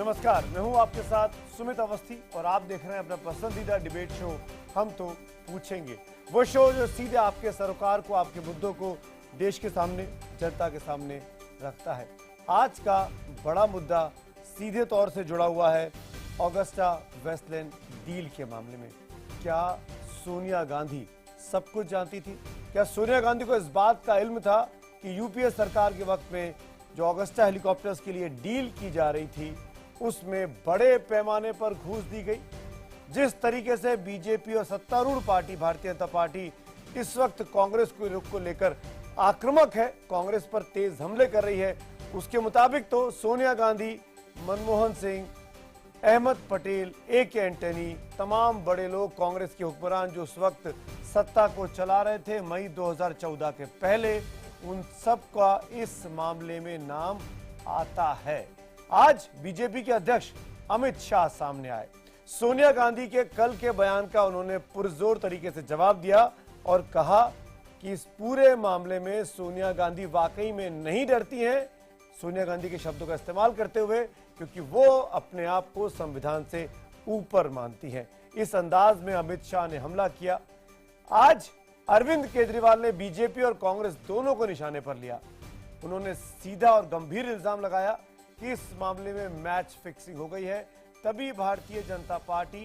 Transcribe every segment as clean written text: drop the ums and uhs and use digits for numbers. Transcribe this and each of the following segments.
नमस्कार, मैं हूं आपके साथ सुमित अवस्थी और आप देख रहे हैं अपना पसंदीदा डिबेट शो हम तो पूछेंगे। वो शो जो सीधे आपके सरोकार को, आपके मुद्दों को देश के सामने, जनता के सामने रखता है। आज का बड़ा मुद्दा सीधे तौर से जुड़ा हुआ है ऑगस्टा वेस्टलैंड डील के मामले में। क्या सोनिया गांधी सब कुछ जानती थी? क्या सोनिया गांधी को इस बात का इल्म था कि यूपीए सरकार के वक्त में जो ऑगस्टा हेलीकॉप्टर्स के लिए डील की जा रही थी उसमें बड़े पैमाने पर घूस दी गई? जिस तरीके से बीजेपी और सत्तारूढ़ पार्टी भारतीय जनता पार्टी इस वक्त कांग्रेस को रुख को लेकर आक्रामक है, कांग्रेस पर तेज हमले कर रही है, उसके मुताबिक तो सोनिया गांधी, मनमोहन सिंह, अहमद पटेल, ए.के. एंटनी, तमाम बड़े लोग कांग्रेस के हुक्मरान जो उस वक्त सत्ता को चला रहे थे मई 2014 के पहले, उन सब का इस मामले में नाम आता है। आज बीजेपी के अध्यक्ष अमित शाह सामने आए। सोनिया गांधी के कल के बयान का उन्होंने पुरजोर तरीके से जवाब दिया और कहा कि इस पूरे मामले में सोनिया गांधी वाकई में नहीं डरती हैं, सोनिया गांधी के शब्दों का इस्तेमाल करते हुए, क्योंकि वो अपने आप को संविधान से ऊपर मानती हैं। इस अंदाज में अमित शाह ने हमला किया। आज अरविंद केजरीवाल ने बीजेपी और कांग्रेस दोनों को निशाने पर लिया। उन्होंने सीधा और गंभीर इल्जाम लगाया कि इस मामले में मैच फिक्सिंग हो गई है, तभी भारतीय जनता पार्टी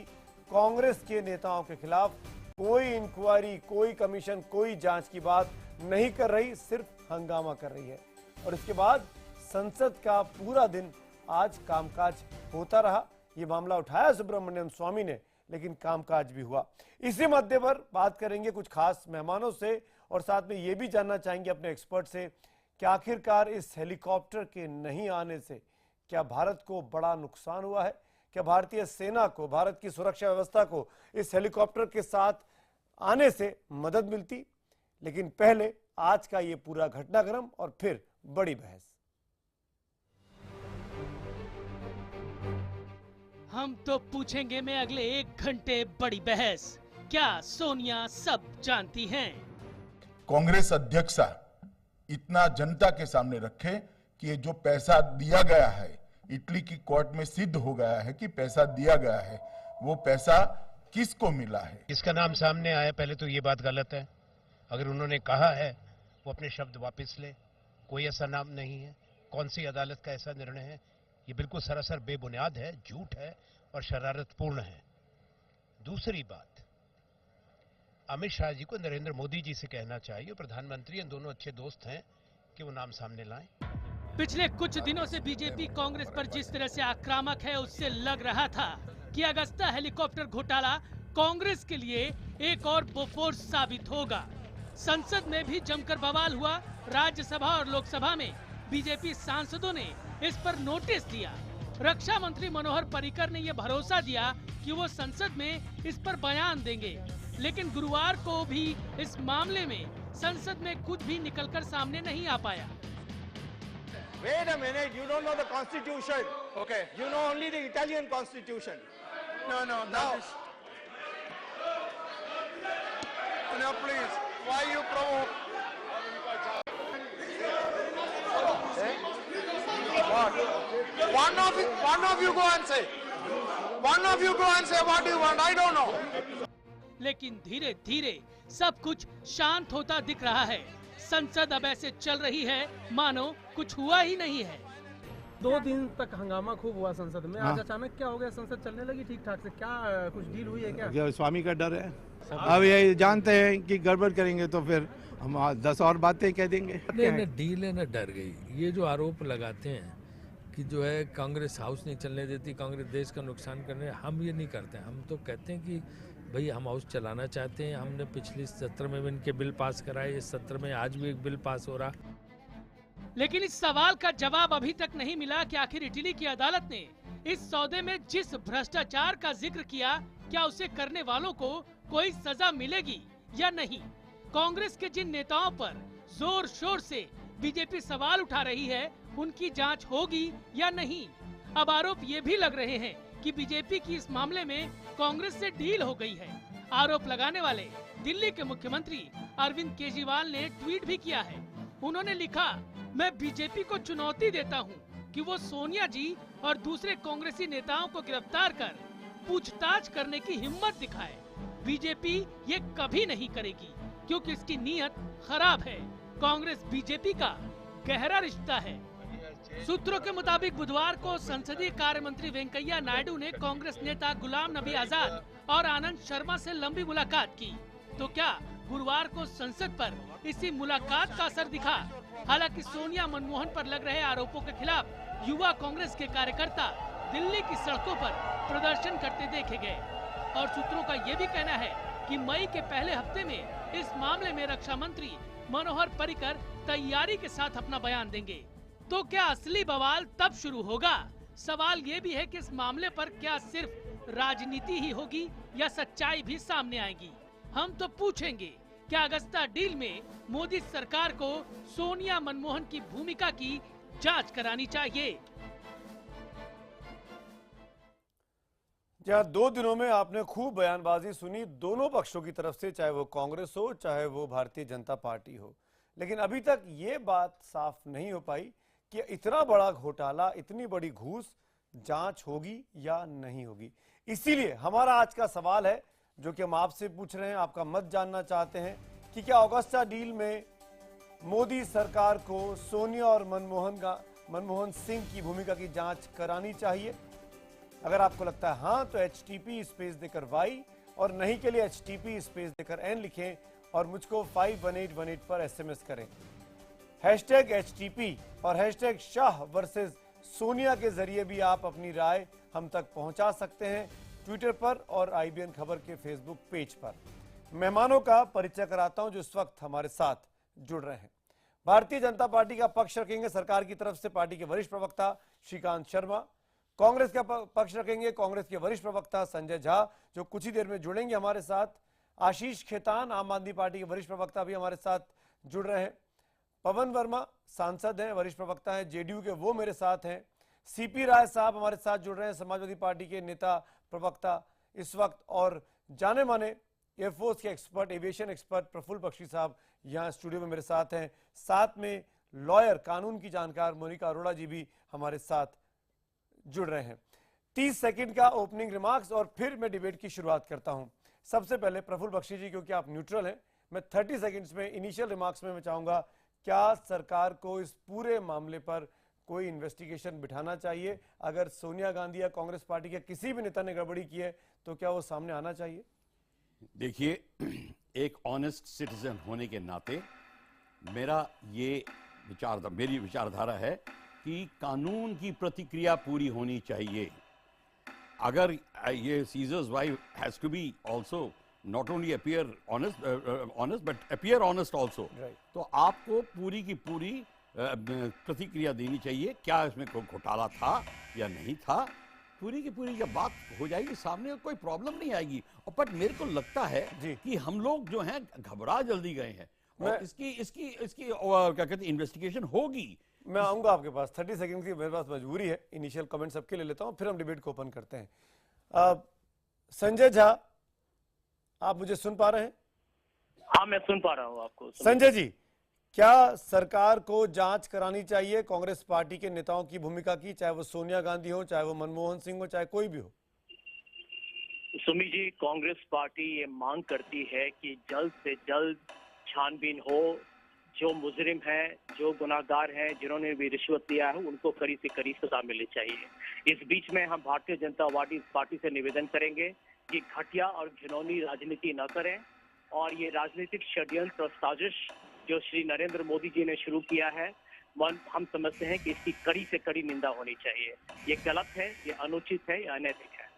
कांग्रेस के नेताओं के खिलाफ कोई इंक्वायरी, कोई कमीशन, कोई जांच की बात नहीं कर रही, सिर्फ हंगामा कर रही है। और इसके बाद संसद का पूरा दिन आज कामकाज होता रहा। ये मामला उठाया सुब्रमण्यम स्वामी ने, लेकिन कामकाज भी हुआ। इसी मुद्दे पर बात करेंगे कुछ खास मेहमानों से और साथ में ये भी जानना चाहेंगे अपने एक्सपर्ट से कि आखिरकार इस हेलीकॉप्टर के नहीं आने से क्या भारत को बड़ा नुकसान हुआ है? क्या भारतीय सेना को, भारत की सुरक्षा व्यवस्था को इस हेलीकॉप्टर के साथ आने से मदद मिलती? लेकिन पहले आज का ये पूरा घटनाक्रम और फिर बड़ी बहस। हम तो पूछेंगे में अगले 1 घंटे बड़ी बहस। क्या सोनिया सब जानती हैं? कांग्रेस अध्यक्षा इतना जनता के सामने रखे कि ये जो पैसा दिया गया है, इटली की कोर्ट में सिद्ध हो गया है कि पैसा दिया गया है, वो पैसा किसको मिला है, इसका नाम सामने आया। पहले तो ये बात गलत है। अगर उन्होंने कहा है वो अपने शब्द वापस ले। कोई ऐसा नाम नहीं है। कौन सी अदालत का ऐसा निर्णय है? ये बिल्कुल सरासर बेबुनियाद है, झूठ है और शरारतपूर्ण है। दूसरी बात, अमित शाह जी को नरेंद्र मोदी जी से कहना चाहिए, प्रधानमंत्री इन दोनों अच्छे दोस्त हैं, कि वो नाम सामने लाएं। पिछले कुछ दिनों से बीजेपी कांग्रेस पर जिस तरह से आक्रामक है, उससे लग रहा था कि अगस्ता हेलीकॉप्टर घोटाला कांग्रेस के लिए एक और बोफोर्स साबित होगा। संसद में भी जमकर बवाल हुआ। राज्यसभा और लोकसभा में बीजेपी सांसदों ने इस पर नोटिस दिया। रक्षा मंत्री मनोहर पर्रिकर ने यह भरोसा दिया कि वो संसद में इस पर बयान देंगे, लेकिन गुरुवार को भी इस मामले में संसद में कुछ भी निकलकर सामने नहीं आ पाया। Wait a minute, you don't know the constitution. Okay. You know only the Italian constitution. No, that is... No, please. Why you provoke? What? One of you go and say. One of you go and say what you want. I don't know. लेकिन धीरे धीरे सब कुछ शांत होता दिख रहा है। संसद अब ऐसे चल रही है मानो कुछ हुआ ही नहीं है। 2 दिन तक हंगामा खूब हुआ संसद में। आज अचानक क्या हो गया? संसद चलने लगी ठीक ठाक से? क्या कुछ डील हुई है क्या? स्वामी का डर है। अब ये जानते हैं कि गड़बड़ करेंगे तो फिर हम 10 और बातें कह देंगे। न डील है न डर गई। ये जो आरोप लगाते हैं कि जो है कांग्रेस हाउस नहीं चलने देती, कांग्रेस देश का नुकसान करने, हम ये नहीं करते। हम तो कहते हैं कि भाई हम हाउस चलाना चाहते हैं। हमने पिछले सत्र में भी इनके बिल पास कराए, इस सत्र में आज भी एक बिल पास हो रहा। लेकिन इस सवाल का जवाब अभी तक नहीं मिला कि आखिर इटली की अदालत ने इस सौदे में जिस भ्रष्टाचार का जिक्र किया, क्या उसे करने वालों को कोई सजा मिलेगी या नहीं। कांग्रेस के जिन नेताओं पर जोर शोर से बीजेपी सवाल उठा रही है, उनकी जांच होगी या नहीं। अब आरोप ये भी लग रहे हैं कि बीजेपी की इस मामले में कांग्रेस से डील हो गई है। आरोप लगाने वाले दिल्ली के मुख्यमंत्री अरविंद केजरीवाल ने ट्वीट भी किया है। उन्होंने लिखा, मैं बीजेपी को चुनौती देता हूं, कि वो सोनिया जी और दूसरे कांग्रेसी नेताओं को गिरफ्तार कर पूछताछ करने की हिम्मत दिखाए। बीजेपी ये कभी नहीं करेगी क्योंकि इसकी नीयत खराब है। कांग्रेस बीजेपी का गहरा रिश्ता है। सूत्रों के मुताबिक बुधवार को संसदीय कार्य मंत्री वेंकैया नायडू ने कांग्रेस नेता गुलाम नबी आजाद और आनंद शर्मा से लंबी मुलाकात की। तो क्या गुरुवार को संसद पर इसी मुलाकात का असर दिखा? हालांकि सोनिया मनमोहन पर लग रहे आरोपों के खिलाफ युवा कांग्रेस के कार्यकर्ता दिल्ली की सड़कों पर प्रदर्शन करते देखे गए और सूत्रों का ये भी कहना है कि मई के पहले हफ्ते में इस मामले में रक्षा मंत्री मनोहर पर्रिकर तैयारी के साथ अपना बयान देंगे। तो क्या असली बवाल तब शुरू होगा? सवाल ये भी है कि इस मामले पर क्या सिर्फ राजनीति ही होगी या सच्चाई भी सामने आएगी? हम तो पूछेंगे, क्या अगस्ता डील में मोदी सरकार को सोनिया मनमोहन की भूमिका की जांच करानी चाहिए? जहाँ 2 दिनों में आपने खूब बयानबाजी सुनी दोनों पक्षों की तरफ से, चाहे वो कांग्रेस हो चाहे वो भारतीय जनता पार्टी हो, लेकिन अभी तक ये बात साफ नहीं हो पाई कि इतना बड़ा घोटाला, इतनी बड़ी घूस जांच होगी या नहीं होगी। इसीलिए हमारा आज का सवाल है जो कि हम आपसे पूछ रहे हैं, आपका मत जानना चाहते हैं कि क्या अगस्ता डील में मोदी सरकार को सोनिया और मनमोहन सिंह की भूमिका की जांच करानी चाहिए? अगर आपको लगता है हाँ तो HTP स्पेस देकर Y और नहीं के लिए HTP स्पेस देकर N लिखें और मुझको 51818 पर SMS करें। #HTP और #शाह वर्सेस सोनिया के जरिए भी आप अपनी राय हम तक पहुंचा सकते हैं, ट्विटर पर और IBN खबर के फेसबुक पेज पर। मेहमानों का परिचय कराता हूं जो इस वक्त हमारे साथ जुड़ रहे हैं। भारतीय जनता पार्टी का पक्ष रखेंगे सरकार की तरफ से पार्टी के वरिष्ठ प्रवक्ता श्रीकांत शर्मा। कांग्रेस का पक्ष रखेंगे कांग्रेस के वरिष्ठ प्रवक्ता संजय झा जो कुछ ही देर में जुड़ेंगे हमारे साथ। आशीष खेतान आम आदमी पार्टी के वरिष्ठ प्रवक्ता भी हमारे साथ जुड़ रहे हैं। पवन वर्मा सांसद हैं, वरिष्ठ प्रवक्ता हैं JDU के, वो मेरे साथ हैं। CP राय साहब हमारे साथ जुड़ रहे हैं, समाजवादी पार्टी के नेता प्रवक्ता इस वक्त। और जाने माने एयरफोर्स के expert, aviation expert Praful Bakshi साहब यहाँ स्टूडियो में मेरे साथ हैं। साथ में लॉयर, कानून की जानकार मोनिका अरोड़ा जी भी हमारे साथ जुड़ रहे हैं। 30 सेकंड का ओपनिंग रिमार्क्स और फिर मैं डिबेट की शुरुआत करता हूं। सबसे पहले प्रफुल्ल बख्शी जी, क्योंकि आप न्यूट्रल हैं, मैं 30 सेकंड्स में इनिशियल रिमार्क्स में मैं चाहूंगा क्या सरकार को इस पूरे मामले पर कोई इन्वेस्टिगेशन बिठाना चाहिए? अगर सोनिया गांधी या कांग्रेस पार्टी के किसी भी नेता ने गड़बड़ी की है तो क्या वो सामने आना चाहिए? देखिए, एक ऑनेस्ट सिटीजन होने के नाते मेरी विचारधारा है कि कानून की प्रतिक्रिया पूरी होनी चाहिए। अगर ये Caesar's wife has to be also not only appear honest but appear honest also, तो आपको पूरी की पूरी प्रतिक्रिया देनी चाहिए। क्या इसमें कोई घोटाला था या नहीं था, पूरी की पूरी जब बात हो जाएगी सामने कोई प्रॉब्लम नहीं आएगी। और बट मेरे को लगता है कि हम लोग जो हैं घबरा जल्दी गए हैं और इसकी क्या कहते हैं इन्वेस्टिगेशन होगी। मैं आऊंगा आपके पास, 30 सेकंड की मेरे पास मजबूरी है, इनिशियल कमेंट सबके ले लेता हूं फिर हम डिबेट को ओपन करते हैं। संजय झा, आप मुझे सुन पा रहे हैं? हाँ, मैं सुन पा रहा हूं आपको। संजय जी, क्या सरकार को जांच करानी चाहिए कांग्रेस पार्टी के नेताओं की भूमिका की, चाहे वो सोनिया गांधी हो, चाहे वो मनमोहन सिंह हो, चाहे कोई भी हो? सुमी जी, कांग्रेस पार्टी ये मांग करती है कि जल्द से जल्द छानबीन हो। जो मुजरिम हैं, जो गुनाहगार हैं, जिन्होंने भी रिश्वत लिया है, उनको कड़ी से कड़ी सजा मिलनी चाहिए। इस बीच में हम भारतीय जनता पार्टी से निवेदन करेंगे कि घटिया और घिनौनी राजनीति न करें और ये राजनीतिक षड्यंत्र और साजिश जो श्री नरेंद्र मोदी जी ने शुरू किया है, हम समझते हैं कि इसकी कड़ी से कड़ी निंदा होनी चाहिए। ये गलत है, ये अनुचित है, ये अनैतिक है।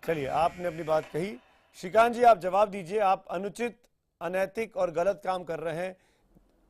चलिए, आपने अपनी बात कही। श्रीकांत जी, आप जवाब दीजिए। आप अनुचित, अनैतिक और गलत काम कर रहे हैं,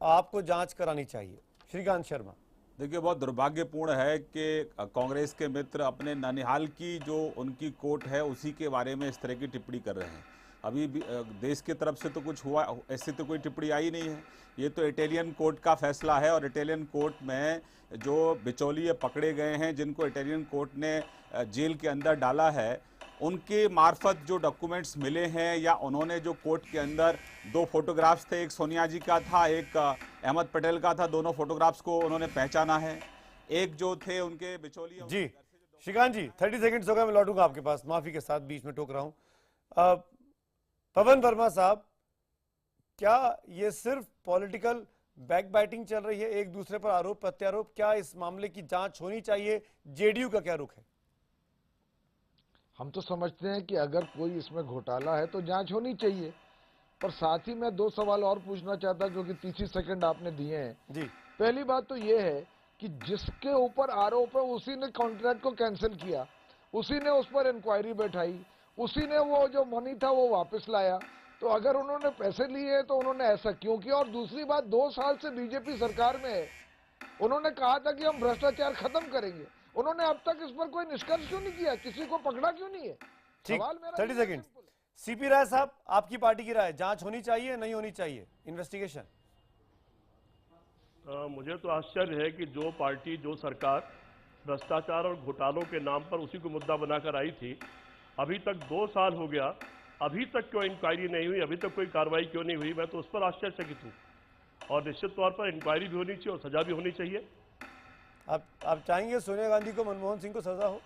आपको जांच करानी चाहिए। श्रीकांत शर्मा। देखिए, बहुत दुर्भाग्यपूर्ण है कि कांग्रेस के मित्र अपने ननिहाल की जो उनकी कोर्ट है उसी के बारे में इस तरह की टिप्पणी कर रहे हैं। अभी भी देश की तरफ से तो कुछ हुआ, ऐसी तो कोई टिप्पणी आई नहीं है। ये तो इटालियन कोर्ट का फैसला है और इटालियन कोर्ट में जो बिचौलिए पकड़े गए हैं, जिनको इटालियन कोर्ट ने जेल के अंदर डाला है, उनके मार्फत जो डॉक्यूमेंट्स मिले हैं या उन्होंने जो कोर्ट के अंदर 2 फोटोग्राफ्स थे, एक सोनिया जी का था, एक अहमद पटेल का था, दोनों फोटोग्राफ्स को उन्होंने पहचाना है। एक जो थे उनके बिचौलिए जी श्रीकांत जी 30 सेकंड्स हो गए, मैं लौटूंगा आपके पास, माफी के साथ बीच में टोक रहा हूं। पवन वर्मा साहब, क्या ये सिर्फ पॉलिटिकल बैक बैटिंग चल रही है, एक दूसरे पर आरोप प्रत्यारोप? क्या इस मामले की जांच होनी चाहिए? जेडीयू का क्या रुख है? हम तो समझते हैं कि अगर कोई इसमें घोटाला है तो जांच होनी चाहिए, पर साथ ही मैं 2 सवाल और पूछना चाहता क्योंकि 30 सेकंड आपने दिए हैं जी। पहली बात तो ये है कि जिसके ऊपर आरोप है उसी ने कॉन्ट्रैक्ट को कैंसिल किया, उसी ने उस पर इंक्वायरी बैठाई, उसी ने वो जो मनी था वो वापस लाया। तो अगर उन्होंने पैसे लिए तो उन्होंने ऐसा क्यों किया? और दूसरी बात, 2 साल से बीजेपी सरकार में है, उन्होंने कहा था कि हम भ्रष्टाचार खत्म करेंगे, उन्होंने अब तक इस पर कोई निष्कर्ष क्यों नहीं किया? किसी को पकड़ा क्यों नहीं है? ठीक, सवाल मेरा 30 सेकंड। सीपी राय साहब, आपकी पार्टी की राय, जांच होनी चाहिए नहीं होनी चाहिए, इन्वेस्टिगेशन? मुझे तो आश्चर्य है कि जो पार्टी, जो सरकार भ्रष्टाचार और घोटालों के नाम पर उसी को मुद्दा बनाकर आई थी, अभी तक 2 साल हो गया, अभी तक क्यों इंक्वायरी नहीं हुई, अभी तक कोई कार्रवाई क्यों नहीं हुई? मैं तो उस पर आश्चर्यचकित हूँ। और निश्चित तौर पर इंक्वायरी भी होनी चाहिए और सजा भी होनी चाहिए। आप चाहेंगे सोनिया गांधी को, मनमोहन सिंह को सजा हो?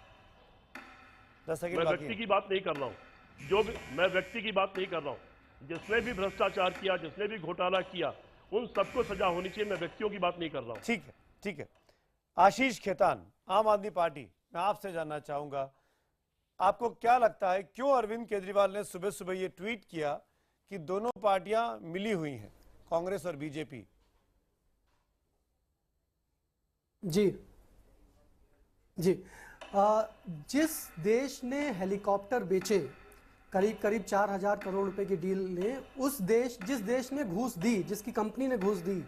10 सेकंड मैं बाकी व्यक्ति है। की बात नहीं कर रहा हूँ, जो भी, मैं व्यक्ति की बात नहीं कर रहा हूँ। जिसने भी भ्रष्टाचार किया, जिसने भी घोटाला किया, उन सबको सजा होनी चाहिए। मैं व्यक्तियों की बात नहीं कर रहा हूँ। ठीक है, ठीक है। आशीष खेतान, आम आदमी पार्टी, मैं आपसे जानना चाहूंगा, आपको क्या लगता है क्यों अरविंद केजरीवाल ने सुबह सुबह ये ट्वीट किया कि दोनों पार्टियां मिली हुई हैं, कांग्रेस और बीजेपी? जी जी, जिस देश ने हेलीकॉप्टर बेचे, करीब करीब 4,000 करोड़ रुपए की डील ने, जिस देश ने घूस दी, जिसकी कंपनी ने घूस दी,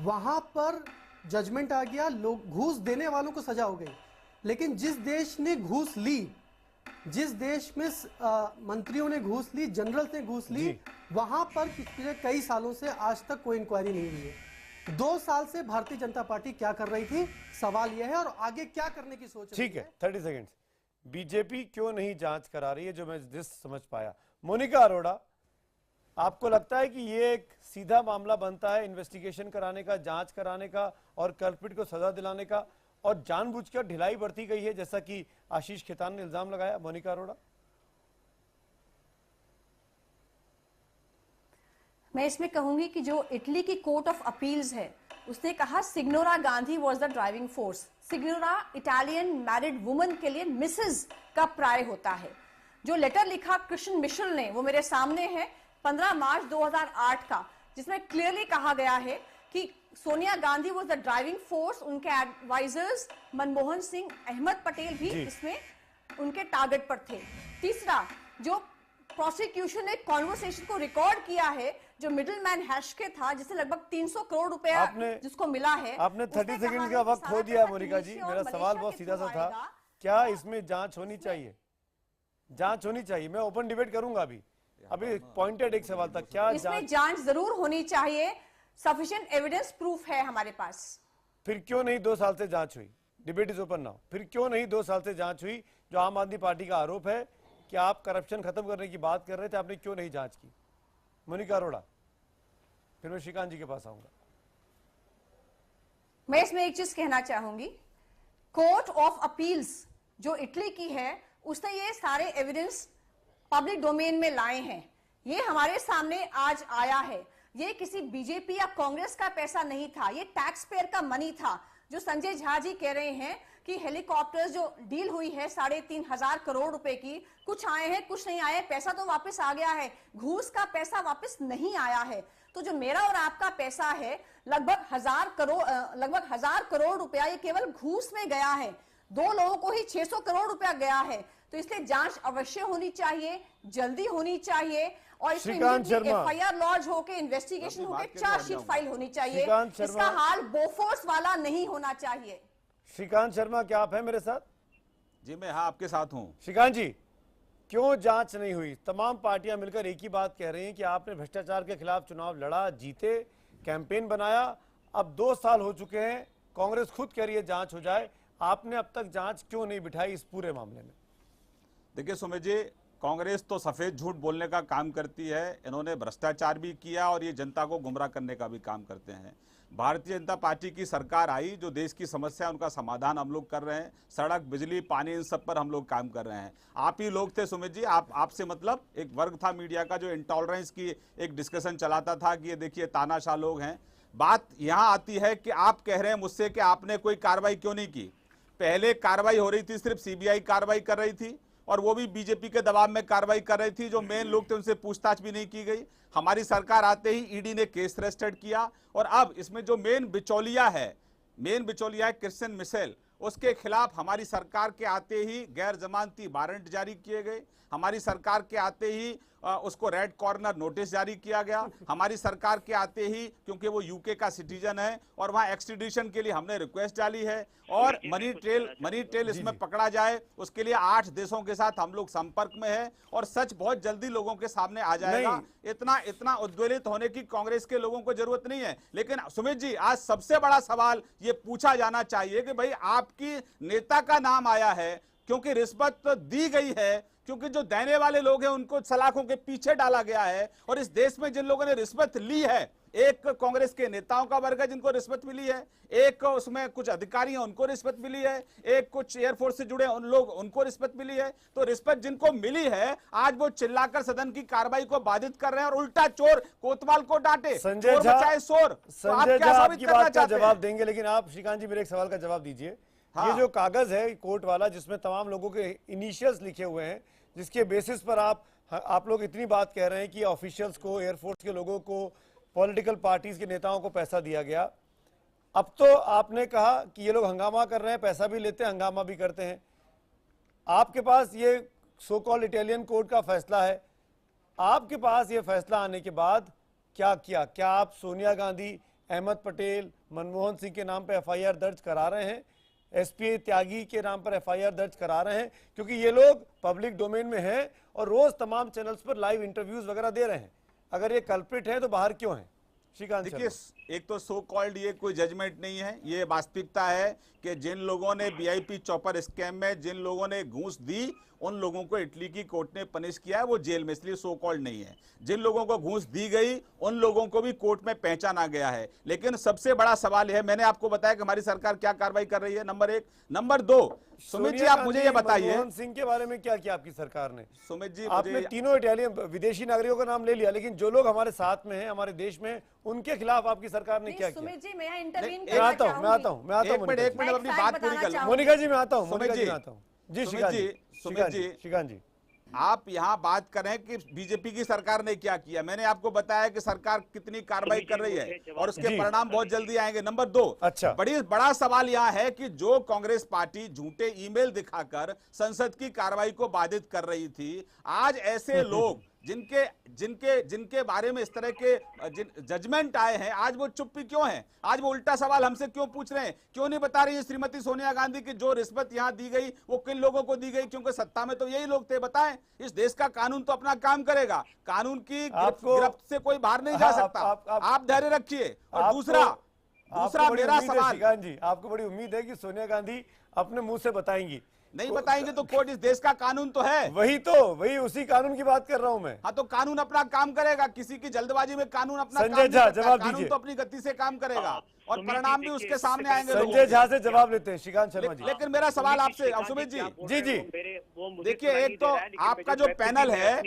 वहां पर जजमेंट आ गया, लोग घूस देने वालों को सजा हो गई। लेकिन जिस देश ने घूस ली, जिस देश में मंत्रियों ने घूस ली, जनरल ने घूस ली, वहां पर पिछले कई सालों से आज तक कोई इंक्वायरी नहीं हुई है। 2 साल से भारतीय जनता पार्टी क्या कर रही थी, सवाल यह है, और आगे क्या करने की सोच रही है? ठीक है, 30 सेकंड। बीजेपी क्यों नहीं जांच करा रही है, जो मैं जिस समझ पाया? मोनिका अरोड़ा, आपको लगता है कि ये एक सीधा मामला बनता है इन्वेस्टिगेशन कराने का, जांच कराने का और कल्प्रिट को सजा दिलाने का, और जानबूझकर ढिलाई बरती गई है, जैसा कि आशीष खेतान ने इल्जाम लगाया? मोनिका अरोड़ा, मैं इसमें कहूंगी कि जो इटली की कोर्ट ऑफ अपील्स है, उसने कहा signora Gandhi was the driving force. Signora Italian married woman के लिए मिसेस का प्राय होता है। जो लेटर लिखा कृष्ण मिशेल ने, वो मेरे सामने है, 15 मार्च 2008 का, जिसमें क्लियरली कहा गया है कि Sonia Gandhi was the driving force. उनके एडवाइजर्स मनमोहन सिंह, अहमद पटेल भी इसमें उनके टारगेट पर थे। तीसरा, जो प्रोसिक्यूशन ने कॉन्वर्सेशन को रिकॉर्ड किया है, जो मिडिल मैन हैशके था, जिसे लगभग 300 करोड़ रुपया जिसको मिला है, आपने 30 सेकंड का वक्त खो दिया। मोनिका जी, मेरा सवाल बहुत सीधा सा था, क्या इसमें जांच होनी चाहिए? जांच होनी चाहिए। मैं ओपन डिबेट करूंगा अभी पॉइंटेड एक सवाल था, क्या इसमें जांच जरूर होनी चाहिए। सफिशिएंट एविडेंस प्रूफ है हमारे पास। फिर क्यों नहीं 2 साल से जांच हुई? Debate is open now. फिर क्यों नहीं 2 साल से जांच हुई? जो आम आदमी पार्टी का आरोप है कि आप करप्शन खत्म करने की बात कर रहे थे, आपने क्यों नहीं जांच की? मोनिका अरोड़ा, फिर मैं श्रीकांत जी के पास आऊंगा। मैं इसमें एक चीज कहना चाहूंगी, कोर्ट ऑफ अपील्स जो इटली की है, उसने ये सारे एविडेंस पब्लिक डोमेन में लाए हैं। ये हमारे सामने आज आया है। ये किसी बीजेपी या कांग्रेस का पैसा नहीं था, ये टैक्स पेयर का मनी था। जो संजय झा जी कह रहे हैं कि हेलीकॉप्टर्स जो डील हुई है 3,500 करोड़ रुपए की, कुछ आए हैं कुछ नहीं आए, पैसा तो वापस आ गया है, घूस का पैसा वापस नहीं आया है। तो जो मेरा और आपका पैसा है लगभग 1,000 करोड़ रुपया, ये केवल घूस में गया है। 2 लोगों को ही 600 करोड़ रुपया गया है। तो इसलिए जांच अवश्य होनी चाहिए, जल्दी होनी चाहिए, और इसमें FIR लॉन्च होके, इन्वेस्टिगेशन होके, चार्जशीट फाइल होनी चाहिए। इसका हाल बोफोर्स वाला नहीं होना चाहिए। श्रीकांत शर्मा, क्या आप हैं मेरे साथ? जी मैं हाँ आपके साथ हूँ। श्रीकांत जी, क्यों जांच नहीं हुई? तमाम पार्टियां मिलकर एक ही बात कह रही हैं कि आपने भ्रष्टाचार के खिलाफ चुनाव लड़ा, जीते, कैंपेन बनाया, अब 2 साल हो चुके हैं, कांग्रेस खुद कह रही है जांच हो जाए, आपने अब तक जांच क्यों नहीं बिठाई इस पूरे मामले में? देखिए सुमित जी, कांग्रेस तो सफेद झूठ बोलने का काम करती है। इन्होंने भ्रष्टाचार भी किया और ये जनता को गुमराह करने का भी काम करते हैं। भारतीय जनता पार्टी की सरकार आई, जो देश की समस्या है उनका समाधान हम लोग कर रहे हैं। सड़क, बिजली, पानी, इन सब पर हम लोग काम कर रहे हैं। आप ही लोग थे सुमित जी, आपसे मतलब एक वर्ग था मीडिया का जो इंटॉलरेंस की एक डिस्कशन चलाता था कि ये देखिए तानाशाह लोग हैं। बात यहाँ आती है कि आप कह रहे हैं मुझसे कि आपने कोई कार्रवाई क्यों नहीं की। पहले कार्रवाई हो रही थी, सिर्फ सीबीआई कार्रवाई कर रही थी और वो भी बीजेपी के दबाव में कार्रवाई कर रही थी। जो मेन लोग थे उनसे पूछताछ भी नहीं की गई। हमारी सरकार आते ही ईडी ने केस रजिस्टर्ड किया और अब इसमें जो मेन बिचौलिया है क्रिश्चियन मिशेल, उसके खिलाफ हमारी सरकार के आते ही गैर जमानती वारंट जारी किए गए। हमारी सरकार के आते ही उसको रेड कॉर्नर नोटिस जारी किया गया। हमारी सरकार के आते ही, क्योंकि वो यूके का सिटीजन है और वहां एक्सट्रेडिशन के लिए हमने रिक्वेस्ट डाली है और मनी ट्रेल इसमें पकड़ा जाए, उसके लिए 8 देशों के साथ हम लोग संपर्क में है और सच बहुत जल्दी लोगों के सामने आ जाएगा। इतना उद्वेलित होने की कांग्रेस के लोगों को जरूरत नहीं है। लेकिन सुमित जी, आज सबसे बड़ा सवाल ये पूछा जाना चाहिए कि भाई आपकी नेता का नाम आया है, क्योंकि रिश्वत दी गई है, क्योंकि जो देने वाले लोग हैं उनको सलाखों के पीछे डाला गया है। और इस देश में जिन लोगों ने रिश्वत ली है, एक कांग्रेस के नेताओं का वर्ग है जिनको रिश्वत मिली है, एक उसमें कुछ अधिकारी हैं उनको रिश्वत मिली है, एक कुछ एयरफोर्स से जुड़े उन लोग उनको रिश्वत मिली है। तो रिश्वत जिनको मिली है, आज वो चिल्लाकर सदन की कार्रवाई को बाधित कर रहे हैं और उल्टा चोर कोतवाल को डांटे। संजय झा आपकी बात का जवाब देंगे, लेकिन आप श्रीकांत जी मेरे एक सवाल का जवाब दीजिए। ये जो कागज है कोर्ट वाला जिसमें तमाम लोगों के इनिशियल्स लिखे हुए हैं, जिसके बेसिस पर आप लोग इतनी बात कह रहे हैं कि ऑफिशियल्स को, एयरफोर्स के लोगों को, पॉलिटिकल पार्टीज के नेताओं को पैसा दिया गया। अब तो आपने कहा कि ये लोग हंगामा कर रहे हैं, पैसा भी लेते हैं, हंगामा भी करते हैं। आपके पास ये सो कॉल्ड इटालियन कोर्ट का फैसला है। आपके पास ये फैसला आने के बाद क्या किया? क्या आप सोनिया गांधी, अहमद पटेल, मनमोहन सिंह के नाम पर एफआईआर दर्ज करा रहे हैं? एसपी त्यागी के नाम पर एफआईआर दर्ज करा रहे हैं? क्योंकि ये लोग पब्लिक डोमेन में हैं और रोज तमाम चैनल्स पर लाइव इंटरव्यूज वगैरह दे रहे हैं। अगर ये कल्प्रिट है तो बाहर क्यों है? श्रीकांत, देखिए, एक तो सो कॉल्ड ये कोई जजमेंट नहीं है, ये वास्तविकता है कि जिन लोगों ने वीआईपी चॉपर स्कैम में जिन लोगों ने घूस दी, उन लोगों को इटली की कोर्ट ने पनिश किया है, वो जेल में, इसलिए सो कॉल्ड नहीं है। जिन लोगों को घूस दी गई उन लोगों को भी कोर्ट में पहचाना गया है। लेकिन सबसे बड़ा सवाल है, मैंने आपको बताया कि हमारी सरकार क्या कार्रवाई कर रही है, नंबर 1। नंबर 2, सुमित जी आप मुझे ये बताइए, मनमोहन सिंह के बारे में क्या किया आपकी सरकार ने? सुमित जी, आपने तीनों इटालियन विदेशी नागरिकों का नाम ले लिया, लेकिन जो लोग हमारे साथ में हैं, हमारे देश में, उनके खिलाफ आपकी सरकार ने क्या किया? सुमित जी, मैं इंटरवीन मैं आता हूँ एक मिनट अपनी बात पूरी कर। मोनिका जी मैं आता हूँ, सुमित जी, श्रीकांत जी, आप यहाँ बात कर रहे हैं कि बीजेपी की सरकार ने क्या किया। मैंने आपको बताया कि सरकार कितनी कार्रवाई कर रही है और उसके परिणाम बहुत जल्दी आएंगे। नंबर 2, अच्छा, बड़ा सवाल यहाँ है कि जो कांग्रेस पार्टी झूठे ईमेल दिखाकर संसद की कार्रवाई को बाधित कर रही थी, आज ऐसे लोग जिनके बारे में इस तरह के जजमेंट आए हैं, आज वो चुप क्यों हैं? आज वो उल्टा सवाल हमसे क्यों पूछ रहे हैं? क्यों नहीं बता रही है श्रीमती सोनिया गांधी की जो रिश्वत यहां दी गई वो किन लोगों को दी गई? क्योंकि सत्ता में तो यही लोग थे। बताएं, इस देश का कानून तो अपना काम करेगा, कानून की गिरफ्त से कोई बाहर नहीं जा सकता। आप धैर्य रखिए। और दूसरा मेरा सवाल, श्रीकांत जी, आपको बड़ी उम्मीद है कि सोनिया गांधी अपने मुंह से बताएंगी? नहीं बताएंगे तो कोर्ट, इस देश का कानून तो है, वही उसी कानून की बात कर रहा हूं मैं। हाँ, तो कानून अपना काम करेगा, किसी की जल्दबाजी में कानून अपना संजय झा जवाब दीजिए। कानून तो अपनी गति से काम करेगा और परिणाम भी उसके सामने आएंगे। संजय झा से जवाब लेते हैं श्रीकांत शर्मा जी। लेकिन मेरा सवाल आपसे, सुमित जी, देखिए, एक तो आपका जो पैनल है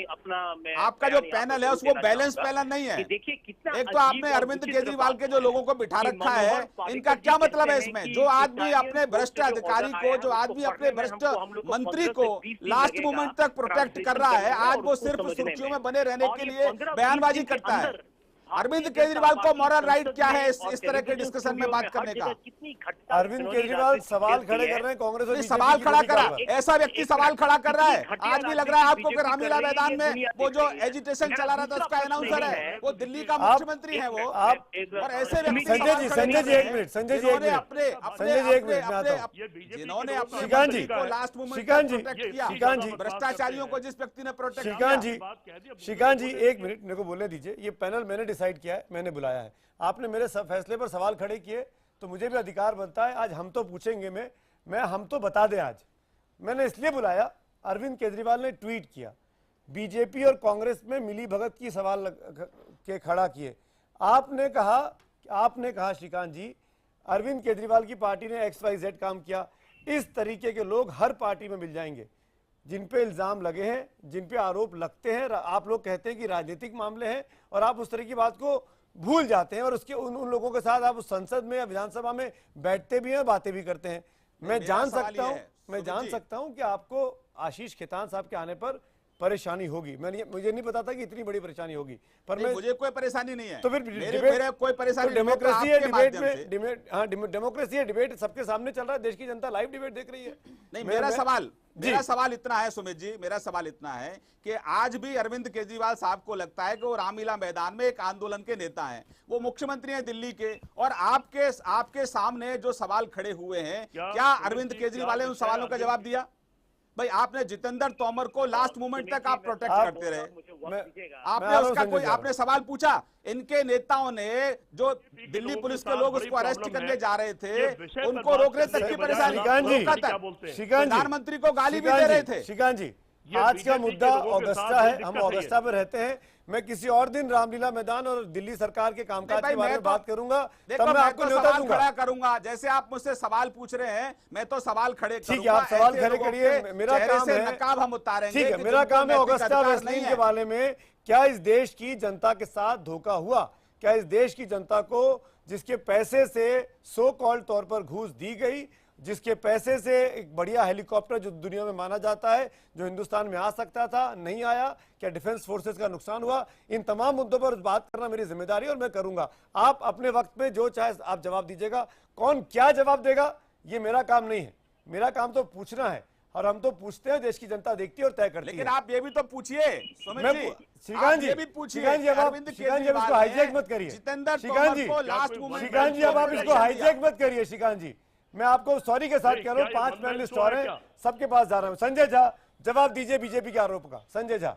उसको बैलेंस पैनल नहीं है। एक तो आपने अरविंद केजरीवाल के जो लोगों को बिठा रखा है, इनका क्या मतलब है इसमें? जो आदमी अपने भ्रष्ट अधिकारी को, जो आदमी अपने भ्रष्ट मंत्री को लास्ट मोमेंट तक प्रोटेक्ट कर रहा है, आज वो सिर्फ सुर्खियों में बने रहने के लिए बयानबाजी करता है। अरविंद केजरीवाल को मॉरल राइट क्या है इस तरह के डिस्कशन में बात करने का? अरविंद केजरीवाल सवाल खड़े कर रहे हैं, कांग्रेस सवाल खड़ा करा, ऐसा व्यक्ति सवाल खड़ा कर रहा है। आज भी लग रहा है आपको कि रामलीला मैदान में वो जो एजिटेशन चला रहा था उसका अनाउंसर है, वो दिल्ली का मुख्यमंत्री है वो। और ऐसे व्यक्ति, संजय जी एक मिनट, जिन्होंने अपने लास्ट मोमेंट किया, भ्रष्टाचारियों को जिस व्यक्ति ने प्रोटेक्ट किया। श्रीकांत जी एक मिनट मेरे को बोलने दीजिए। ये पैनल मैंने डिसाइड किया है, मैंने बुलाया है, आपने मेरे फैसले पर सवाल खड़े किए तो मुझे भी अधिकार बनता है। आज हम तो पूछेंगे, हम तो बता दें। आज मैंने इसलिए बुलाया, अरविंद केजरीवाल ने ट्वीट किया, बीजेपी और कांग्रेस में मिली भगत की सवाल के खड़ा किए। आपने कहा कि आपने कहा श्रीकांत जी अरविंद केजरीवाल की पार्टी ने XYZ काम किया। इस तरीके के लोग हर पार्टी में मिल जाएंगे जिन पे इल्जाम लगे हैं, जिन पे आरोप लगते हैं। आप लोग कहते हैं कि राजनीतिक मामले हैं और आप उस तरह की बात को भूल जाते हैं और उसके उन लोगों के साथ आप उस संसद में या विधानसभा में बैठते भी हैं, बातें भी करते हैं। मैं जान सकता हूं कि आपको आशीष खेतान साहब के आने पर परेशानी होगी। मुझे नहीं पता था कि इतनी बड़ी परेशानी होगी, पर मुझे कोई परेशानी नहीं है। तो फिर मेरे कोई परेशानी नहीं। डेमोक्रेसी है, डेमोक्रेसी है, डिबेट सबके सामने चल रहा है, देश की जनता लाइव डिबेट देख रही है। नहीं, मेरा सवाल इतना है सुमित जी, मेरा सवाल इतना है कि आज भी अरविंद केजरीवाल साहब को लगता है कि वो रामलीला मैदान में एक आंदोलन के नेता हैं, वो मुख्यमंत्री हैं दिल्ली के, और आपके सामने जो सवाल खड़े हुए हैं, क्या अरविंद केजरीवाल ने उन सवालों का जवाब दिया? भाई आपने जितेंद्र तोमर को लास्ट मोमेंट तक आप प्रोटेक्ट करते रहे, आपने सवाल पूछा। इनके नेताओं ने जो दिल्ली पुलिस के लोग उसको अरेस्ट करने जा रहे थे उनको रोकने तक की परेशानी, प्रधानमंत्री को गाली भी दे रहे थे। श्रीकांत जी, आज का मुद्दा ऑगस्टा है, हम ऑगस्टा में रहते हैं। मैं किसी और दिन रामलीला मैदान और दिल्ली सरकार के कामकाज के बारे में बात करूंगा, तब मैं आपको न्योता दूंगा। खड़ा करूंगा। जैसे आप मुझसे सवाल पूछ रहे हैं, मैं तो सवाल खड़े करूंगा। ठीक है, आप सवाल खड़े करिए, मेरा काम है, नकाब हम उतारेंगे। ठीक है, मेरा काम है ऑगस्टा वेस्टलैंड के बारे में। क्या इस देश की जनता के साथ धोखा हुआ? क्या इस देश की जनता को जिसके पैसे से सो कॉल्ड तौर पर घूस दी गई, जिसके पैसे से एक बढ़िया हेलीकॉप्टर जो दुनिया में माना जाता है, जो हिंदुस्तान में आ सकता था, नहीं आया, क्या डिफेंस फोर्सेस का नुकसान हुआ? इन तमाम मुद्दों पर बात करना मेरी जिम्मेदारी और मैं करूंगा। आप अपने वक्त में जो चाहे आप जवाब दीजिएगा। कौन क्या जवाब देगा ये मेरा काम नहीं है, मेरा काम तो पूछना है, और हम तो पूछते हैं, देश की जनता देखती है और तय करती है। लेकिन आप ये भी तो पूछिए श्रीकांत जी, श्रीकांत जी, अब इसको हाईजैक मत करिए। श्रीकांत जी, अब आप इसको हाईजैक मत करिए। श्रीकांत जी, मैं आपको सॉरी के साथ कह रहा हूँ, 5 पैनलिस्ट और हैं, सबके पास जा रहा हूँ। संजय झा, जवाब दीजिए बीजेपी के आरोप का। संजय झा।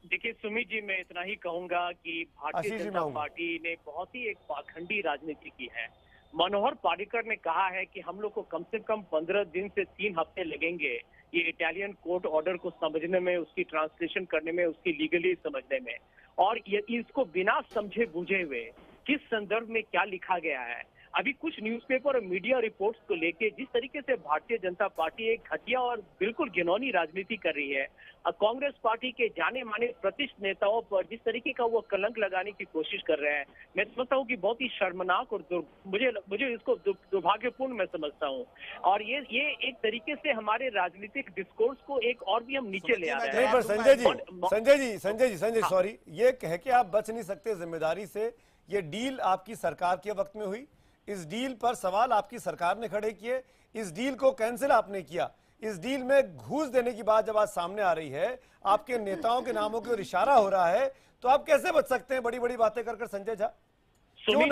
देखिए सुमित जी, मैं इतना ही कहूंगा कि भारतीय जनता पार्टी ने बहुत ही एक पाखंडी राजनीति की है। मनोहर पर्रिकर ने कहा है कि हम लोग को कम से कम 15 दिन से 3 हफ्ते लगेंगे ये इटालियन कोर्ट ऑर्डर को समझने में, उसकी ट्रांसलेशन करने में, उसकी लीगली समझने में, और ये इसको बिना समझे बूझे हुए किस संदर्भ में क्या लिखा गया है। अभी कुछ न्यूज़पेपर और मीडिया रिपोर्ट्स को लेके जिस तरीके से भारतीय जनता पार्टी एक घटिया और बिल्कुल घिनौनी राजनीति कर रही है, कांग्रेस पार्टी के जाने माने प्रतिष्ठित नेताओं पर जिस तरीके का वो कलंक लगाने की कोशिश कर रहे हैं, मैं समझता हूँ कि बहुत ही शर्मनाक और मुझे इसको दुर्भाग्यपूर्ण मैं समझता हूँ। और ये एक तरीके से हमारे राजनीतिक डिस्कोर्स को एक और भी हम नीचे ले आ रहे हैं। संजय जी, सॉरी, ये कह के आप बच नहीं सकते जिम्मेदारी से। ये डील आपकी सरकार के वक्त में हुई, इस डील पर सवाल आपकी सरकार ने खड़े किए, इस डील को कैंसिल आपने किया। इस डील में घूस देने की बात जब आज सामने आ रही है, आपके नेताओं के नामों की ओर इशारा हो रहा है, तो आप कैसे बच सकते हैं बड़ी बड़ी बातें कर संजय झा? क्यों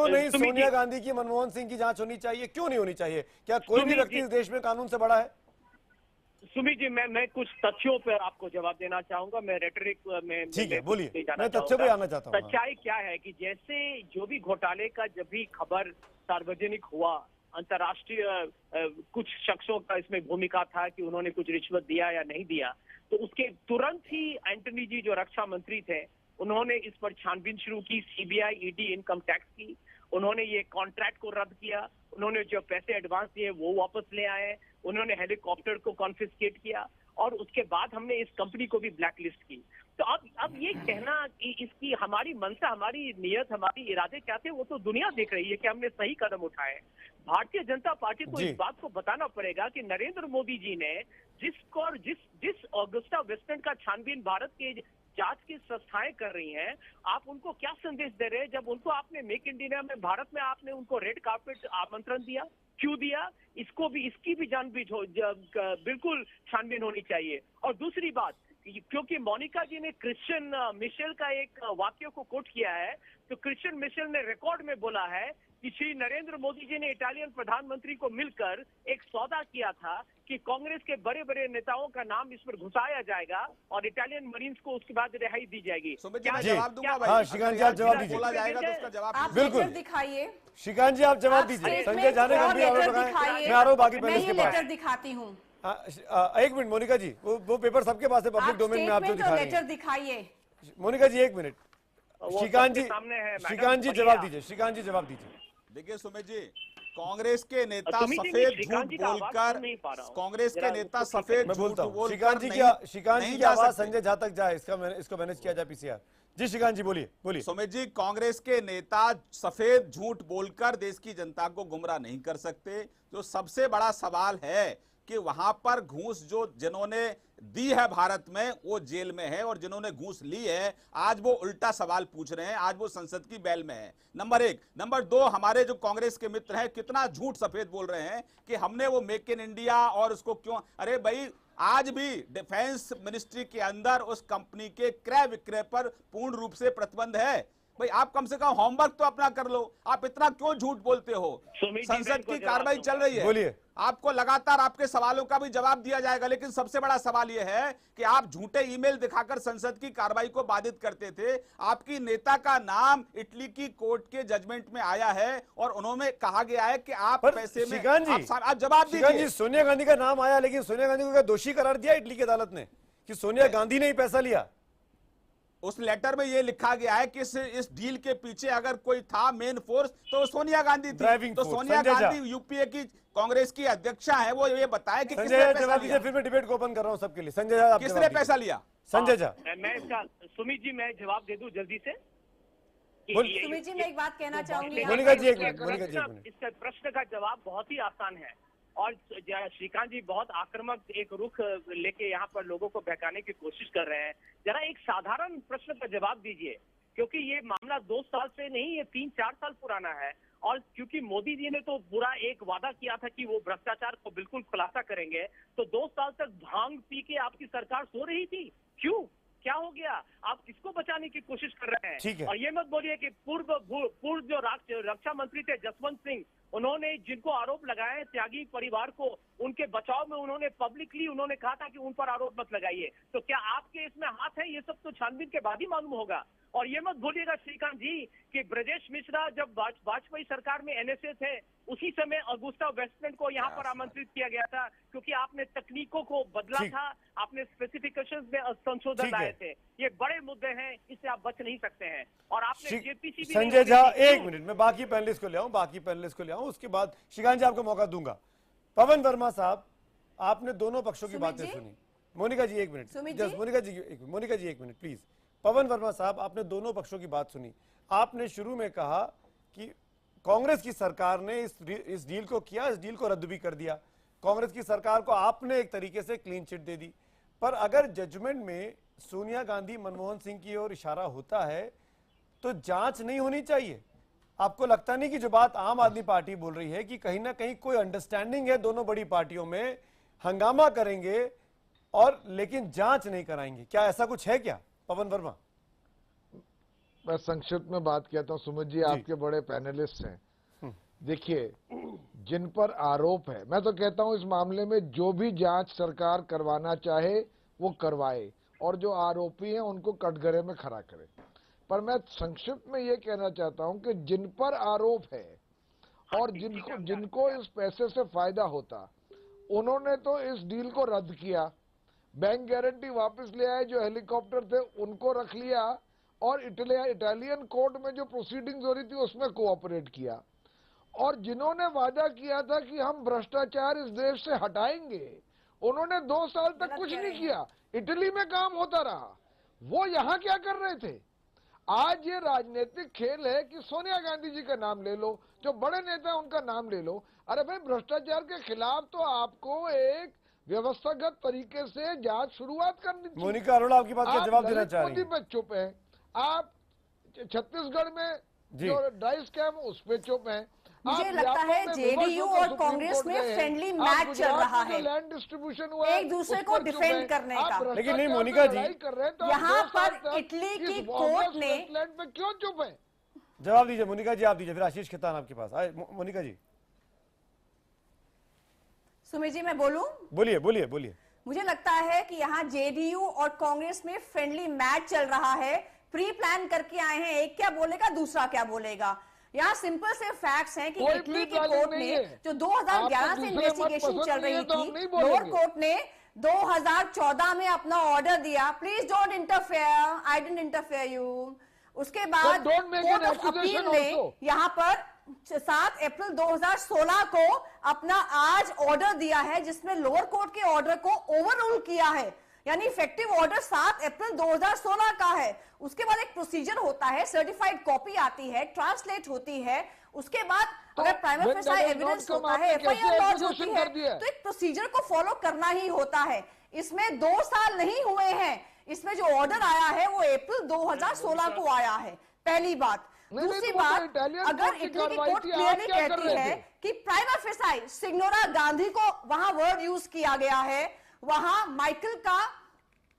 नहीं सोनिया गांधी की, मनमोहन सिंह की जांच होनी चाहिए? क्यों नहीं होनी चाहिए? क्या कोई भी व्यक्ति इस देश में कानून से बड़ा है? सुमित जी, मैं कुछ तथ्यों पर आपको जवाब देना चाहूंगा। मैं रेटरिक में ठीक है, बोलिए, मैं तथ्यों पे आना चाहता हूं। सच्चाई क्या है कि जैसे जो भी घोटाले का जब भी खबर सार्वजनिक हुआ, अंतर्राष्ट्रीय कुछ शख्सों का इसमें भूमिका था कि उन्होंने कुछ रिश्वत दिया या नहीं दिया, तो उसके तुरंत ही एंटनी जी जो रक्षा मंत्री थे, उन्होंने इस पर छानबीन शुरू की। सीबीआई, ईडी, इनकम टैक्स की, उन्होंने ये कॉन्ट्रैक्ट को रद्द किया, उन्होंने जो पैसे एडवांस दिए वो वापस ले आए, उन्होंने हेलीकॉप्टर को कॉन्फिस्केट किया, और उसके बाद हमने इस कंपनी को भी ब्लैकलिस्ट की। तो अब ये कहना कि इसकी हमारी मंशा, हमारी नियत, हमारी इरादे क्या थे, वो तो दुनिया देख रही है कि हमने सही कदम उठाए। भारतीय जनता पार्टी को इस बात को बताना पड़ेगा कि नरेंद्र मोदी जी ने जिस ऑगस्टा वेस्टलैंड का छानबीन भारत के जांच की संस्थाएं कर रही हैं, आप उनको क्या संदेश दे रहे हैं जब उनको आपने मेक इन इंडिया में, भारत में आपने उनको रेड कार्पेट आमंत्रण दिया? क्यों दिया? इसकी भी जानबूझ हो, बिल्कुल छानबीन होनी चाहिए। और दूसरी बात, क्योंकि मोनिका जी ने क्रिश्चियन मिशेल का एक वाक्य को कोट किया है, तो क्रिश्चियन मिशेल ने रिकॉर्ड में बोला है कि श्री नरेंद्र मोदी जी ने इटालियन प्रधानमंत्री को मिलकर एक सौदा किया था कि कांग्रेस के बड़े बड़े नेताओं का नाम इस पर घुसाया जाएगा और इटालियन मरीन्स को उसके बाद रिहाई दी जाएगी। जवाब दूंगा भाई। श्रीकांत जी, आप जवाब दीजिए। बोला जाएगा तो उसका जवाब बिल्कुल दिखाइए। श्रीकांत जी, आप जवाब दीजिए। संजय झा ने गंभीर आरोप लगाए, मैं आ रहा हूं बाकी पैनलिस्ट के पास। दिखाती हूँ, एक मिनट मोनिका जी, वो पेपर सबके पास है, पब्लिक डोमेन में आप जो दिखा रहे हैं। दिखाइए मोनिका जी, एक मिनट, वो श्रीकांत जी, सबके सामने है मैडम, श्रीकांत जी बढ़िया। जवाब दीजिए, श्रीकांत जी जवाब दीजिए। देखिए सुमित जी, कांग्रेस के नेता सुमित जी, सफेद श्रीकांत झूठ जी का आवाज बोलकर, सुन नहीं पा रहा हूं। कांग्रेस के जरा नेता उसको ठीक सफेद मैं झूठ बोलता हूँ, बोलकर श्रीकांत जी नहीं- क्या, श्रीकांत जी नहीं की जा आवाज सकते। संजय झा तक जाए, इसको मैनेज किया जाए पीसीआर। जी श्रीकांत जी बोलिए, बोलिए। सुमित जी, कांग्रेस के नेता सफेद झूठ बोलकर देश की जनता को गुमराह नहीं कर सकते। जो सबसे बड़ा सवाल है कि वहां पर घूस जो जिन्होंने दी है भारत में, वो जेल में है, और जिन्होंने घूस ली है आज वो उल्टा सवाल पूछ रहे हैं, आज वो संसद की बैल में है। नंबर एक। नंबर दो, हमारे जो कांग्रेस के मित्र हैं कितना झूठ सफेद बोल रहे हैं कि हमने वो मेक इन इंडिया और उसको क्यों, अरे भाई आज भी डिफेंस मिनिस्ट्री के अंदर उस कंपनी के क्रय विक्रय पर पूर्ण रूप से प्रतिबंध है। भाई आप कम से कम होमवर्क तो अपना कर लो, आप इतना क्यों झूठ बोलते हो? संसद की कार्रवाई चल रही है, बोलिए। आपको लगातार आपके सवालों का भी जवाब दिया जाएगा, लेकिन सबसे बड़ा सवाल यह है कि आप झूठे ईमेल दिखाकर संसद की कार्रवाई को बाधित करते थे। आपकी नेता का नाम इटली की कोर्ट के जजमेंट में आया है और उन्होंने कहा गया है कि आप पैसे में श्रीकांत जी, आप जवाब श्रीकांत दीजिए। जी, सोनिया गांधी का नाम आया, लेकिन सोनिया गांधी को क्या दोषी करार दिया इटली की अदालत ने कि सोनिया गांधी ने ही पैसा लिया? उस लेटर में ये लिखा गया है कि इस डील के पीछे अगर कोई था मेन फोर्स तो सोनिया गांधी थी। ड्राइविंग तो फोर्स। सोनिया संजय झा। गांधी यूपीए की कांग्रेस की अध्यक्षा है, वो ये बताए कि संजय किसने झा पैसा जवाब दीजिए, लिया, फिर मैं डिबेट को ओपन कर रहा हूं सबके लिए। संजय झा, आप किसने जवाब दीजिए। पैसा लिया। संजय झा, मैं इसका, सुमित जी मैं जवाब दे दूं जल्दी से। सुमित जी मैं एक बात कहना चाहूंगी। मोनिका जी एक मिनट, मोनिका जी एक मिनट। इसका प्रश्न का जवाब बहुत ही आसान है और श्रीकांत जी बहुत आक्रामक एक रुख लेके यहाँ पर लोगों को बहकाने की कोशिश कर रहे हैं। जरा एक साधारण प्रश्न का जवाब दीजिए, क्योंकि ये मामला 2 साल से नहीं, ये 3-4 साल पुराना है। और क्योंकि मोदी जी ने तो पूरा एक वादा किया था कि वो भ्रष्टाचार को बिल्कुल खुलासा करेंगे, तो 2 साल तक भांग पी के आपकी सरकार सो रही थी। क्यों, क्या हो गया? आप किसको बचाने की कोशिश कर रहे ठीक है। हैं? और ये मत बोलिए कि पूर्व जो रक्षा मंत्री थे जसवंत सिंह, उन्होंने जिनको आरोप लगाए हैं त्यागी परिवार को, उनके बचाव में उन्होंने पब्लिकली उन्होंने कहा था कि उन पर आरोप मत लगाइए। तो क्या आपके इसमें हाथ है? ये सब तो छानबीन के बाद ही मालूम होगा। और ये मत भूलिएगा श्रीकांत जी कि ब्रजेश मिश्रा जब वाजपेयी सरकार में एनएसए थे, उसी समय अगुस्टा वेस्टलैंड को यहाँ पर आमंत्रित किया गया था, क्योंकि आपने तकनीकों को बदला था, आपने स्पेसिफिकेशंस में संशोधन लाए थे। ये बड़े मुद्दे हैं, इससे आप बच नहीं सकते हैं। और आपने जेपीसी भी संजय झा एक मिनट, मैं बाकी पैनलिस्ट को ले आऊं, उसके बाद श्रीकांत जी आपको मौका दूंगा। पवन वर्मा साहब, आपने दोनों पक्षों की बातें सुनी। मोनिका जी एक मिनट, मोनिका जी एक मिनट प्लीज। पवन वर्मा साहब, आपने दोनों पक्षों की बात सुनी। आपने शुरू में कहा कि कांग्रेस की सरकार ने इस डील को किया, इस डील को रद्द भी कर दिया। कांग्रेस की सरकार को आपने एक तरीके से क्लीन चिट दे दी। पर अगर जजमेंट में सोनिया गांधी मनमोहन सिंह की ओर इशारा होता है तो जांच नहीं होनी चाहिए? आपको लगता नहीं कि जो बात आम आदमी पार्टी बोल रही है कि कहीं ना कहीं कोई अंडरस्टैंडिंग है दोनों बड़ी पार्टियों में, हंगामा करेंगे और लेकिन जांच नहीं कराएंगे, क्या ऐसा कुछ है क्या? पवन वर्मा, मैं संक्षिप्त में बात कहता हूं। सुमित जी आपके बड़े पैनलिस्ट हैं। देखिए, जिन पर आरोप है, मैं तो कहता हूं इस मामले में जो भी जांच सरकार करवाना चाहे वो करवाए और जो आरोपी हैं उनको कटघरे में खड़ा करे। पर मैं संक्षिप्त में ये कहना चाहता हूं कि जिन पर आरोप है और जिनको इस पैसे से फायदा होता, उन्होंने तो इस डील को रद्द किया, बैंक गारंटी वापस ले आए, जो हेलीकॉप्टर थे उनको रख लिया और इटालियन कोर्ट में जो प्रोसीडिंग्स हो रही थी उसमें कोऑपरेट किया। और जिन्होंने वादा किया था कि हम भ्रष्टाचार इस देश से हटाएंगे, उन्होंने 2 साल तक कुछ नहीं किया। इटली में काम होता रहा, वो यहाँ क्या कर रहे थे? आज ये राजनीतिक खेल है कि सोनिया गांधी जी का नाम ले लो, जो बड़े नेता उनका नाम ले लो। अरे भाई, भ्रष्टाचार के खिलाफ तो आपको एक व्यवस्थागत तरीके से जांच शुरुआत करनी चाहिए। मोनिका अरोड़ा आपकी बात का जवाब देना चाह रही हैं। पे चुप है आप, छत्तीसगढ़ में जो ड्राई स्कैम उस पे चुप है। मुझे लगता है जेडीयू और कांग्रेस में फ्रेंडली मैच चल रहा है, लैंड डिस्ट्रीब्यूशन हुआ, एक दूसरे को डिफेंड करने का। लेकिन नहीं मोनिका जी, यहाँ पर इटली की कोर्ट ने लैंड पे क्यों चुप है? जवाब दीजिए मोनिका जी, आप दीजिए, फिर आशीष खेतान आपके पास आए। मोनिका जी। सुमित जी मैं बोलूं? बोलिए बोलिए बोलिए। मुझे लगता है कि यहाँ जेडीयू और कांग्रेस में फ्रेंडली मैच चल रहा है, प्री प्लान करके आए हैं, एक क्या बोलेगा दूसरा क्या बोलेगा। यहाँ सिंपल से फैक्ट्स हैं कि इटली की कोर्ट ने जो 2011 से इन्वेस्टिगेशन चल रही थी, लोअर कोर्ट ने 2014 में अपना ऑर्डर दिया, please don't interfere, I didn't interfere you, उसके बाद कोर्ट ऑफ अपील ने यहाँ पर 7 अप्रैल 2016 को अपना आज ऑर्डर दिया है, जिसमें लोअर कोर्ट के ऑर्डर को ओवररूल किया है, यानी इफेक्टिव ऑर्डर 7 अप्रैल 2016 का है। उसके बाद एक प्रोसीजर होता है, सर्टिफाइड कॉपी आती है, ट्रांसलेट होती है, उसके बाद अगर प्राइमरी फेसाई एविडेंस होता है, एफआईआर लॉन्च होती है, तो एक प्रोसीजर को फॉलो करना ही होता है। इसमें 2 साल नहीं हुए हैं, इसमें जो ऑर्डर आया है वो अप्रैल 2016 को आया है, पहली बात। दूसरी बात, अगर इटली की कोर्ट क्लियरली कहती है कि प्राइमा फेसाई सिग्नोरा गांधी को वहां वर्ड यूज किया गया है, वहां माइकल का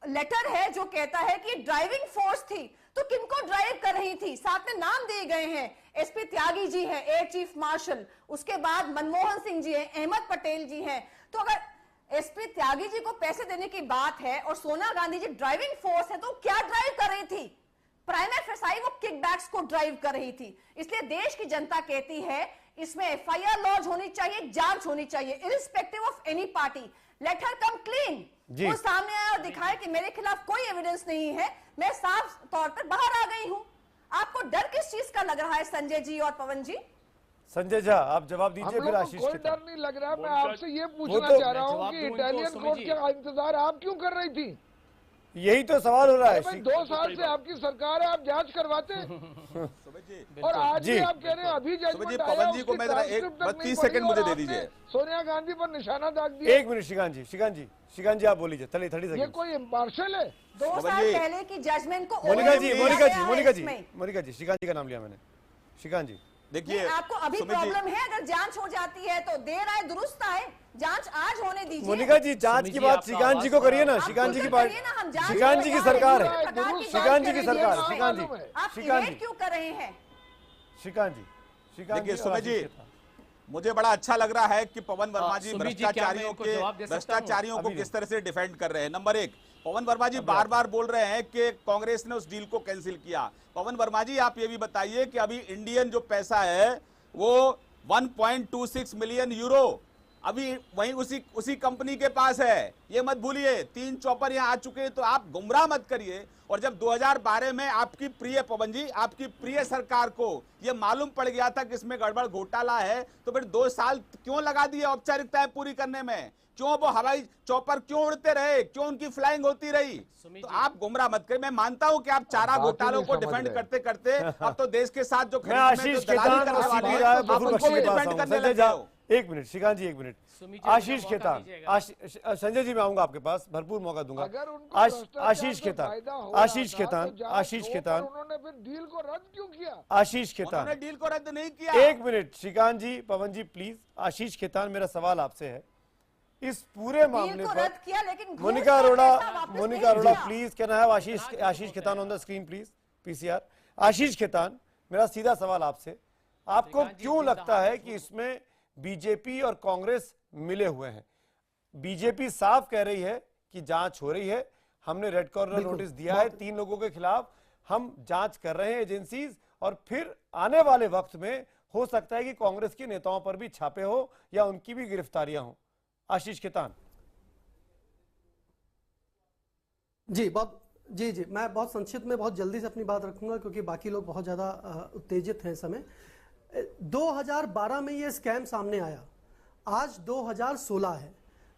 लेटर है जो कहता है कि ड्राइविंग फोर्स थी, तो किनको ड्राइव कर रही थी? साथ में नाम दिए गए हैं, एसपी त्यागी जी है, एयर चीफ मार्शल, उसके बाद मनमोहन सिंह जी है, अहमद पटेल जी हैं। तो अगर एसपी त्यागी जी को पैसे देने की बात है और सोनिया गांधी जी ड्राइविंग फोर्स है, तो क्या ड्राइव कर रही थी? प्राइमरी फेसाई वो किकबैक्स को ड्राइव कर रही थी। इसलिए देश की जनता कहती है इसमें एफआईआर लॉन्च होनी चाहिए, जांच होनी चाहिए, irrespective of any party. Let her come clean. वो सामने आया और दिखाए कि मेरे खिलाफ कोई एविडेंस नहीं है, मैं साफ तौर पर बाहर आ गई हूं। आपको डर किस चीज का लग रहा है संजय जी और पवन जी? संजय झा आप जवाब दीजिए, फिर आशीष। कोई डर नहीं लग रहा। मैं आपसे ये पूछना चाह रहा हूँ कि इटालियन कोर्ट का इंतजार आप क्यों कर रही थी? यही तो सवाल हो रहा है। 2 साल से आपकी सरकार है, आप जांच करवाते और आज भी आप कह रहे हैं अभी जजमेंट आया। पवन जी को मैं 30 सेकंड मुझे दे दीजिए। सोनिया गांधी पर निशाना दाग दिया। 1 मिनट श्रीकांत जी आप बोल लीजिए, 30 सेकंड। ये कोई इम्पार्शियल है? 2 साल पहले की जजमेंट को मोनिका जी श्रीकांत जी का नाम लिया मैंने। श्रीकांत जी देखिए, आपको अभी प्रॉब्लम है, अगर जांच हो जाती है तो देर आए दुरुस्त आए, जांच आज होने दीजिए। मोनिका जी जांच की बात श्रीकांत जी को करिए ना, श्रीकांत जी की बात, श्रीकांत जी की सरकार है, श्रीकांत जी की सरकार, श्रीकांत जी क्यों कर रहे हैं? श्रीकांत जी देखिए सुमित जी, मुझे बड़ा अच्छा लग रहा है कि पवन वर्मा जी भ्रष्टाचारियों को किस तरह से डिफेंड कर रहे हैं। नंबर 1, पवन वर्मा जी बार बार बोल रहे हैं कि कांग्रेस ने उस डील को कैंसिल किया। पवन वर्मा जी आप ये भी बताइए कि अभी इंडियन जो पैसा है वो 1.26 मिलियन यूरो अभी वहीं उसी कंपनी के पास है, ये मत भूलिए। 3 चॉपर यहाँ आ चुके हैं, तो आप गुमराह मत करिए। और जब 2012 में आपकी प्रिय पवन जी, आपकी प्रिय सरकार को ये मालूम पड़ गया था कि इसमें गड़बड़ घोटाला है, तो फिर 2 साल क्यों लगा दिए औपचारिकताएं पूरी करने में? क्यों वो हवाई चौपर क्यों उड़ते रहे? क्यों उनकी फ्लाइंग होती रही? तो आप गुमराह मत करिए। मैं मानता हूं कि आप चारा घोटालों को डिफेंड करते करते अब तो देश के साथ जो आशीष खेतान, 1 मिनट श्रीकांत जी, 1 मिनट आशीष खेतान, संजय जी मैं आऊंगा आपके पास, भरपूर मौका दूंगा। आशीष खेतान उन्होंने फिर डील को रद्द क्यों किया? आशीष खेतान उन्होंने डील को रद्द नहीं किया। 1 मिनट श्रीकांत जी, पवन जी प्लीज। आशीष खेतान मेरा सवाल आपसे है, इस पूरे मामले पर Monica Arora please, can I have Ashish Khetan on the screen please, PCR. Ashish Khetan मेरा सीधा सवाल आपसे, आपको क्यों लगता है कि इसमें बीजेपी और कांग्रेस मिले हुए हैं? बीजेपी साफ कह रही है कि जांच हो रही है, हमने रेड कॉर्नर नोटिस दिया है 3 लोगों के खिलाफ, हम जांच कर रहे हैं एजेंसीज, और फिर आने वाले वक्त में हो सकता है कि कांग्रेस के नेताओं पर भी छापे हो या उनकी भी गिरफ्तारियां हो। आशीष खेतान जी मैं बहुत संक्षिप्त में बहुत जल्दी से अपनी बात रखूंगा क्योंकि बाकी लोग बहुत ज्यादा उत्तेजित हैं इस समय। 2012 में ये स्कैम सामने आया, आज 2016 है।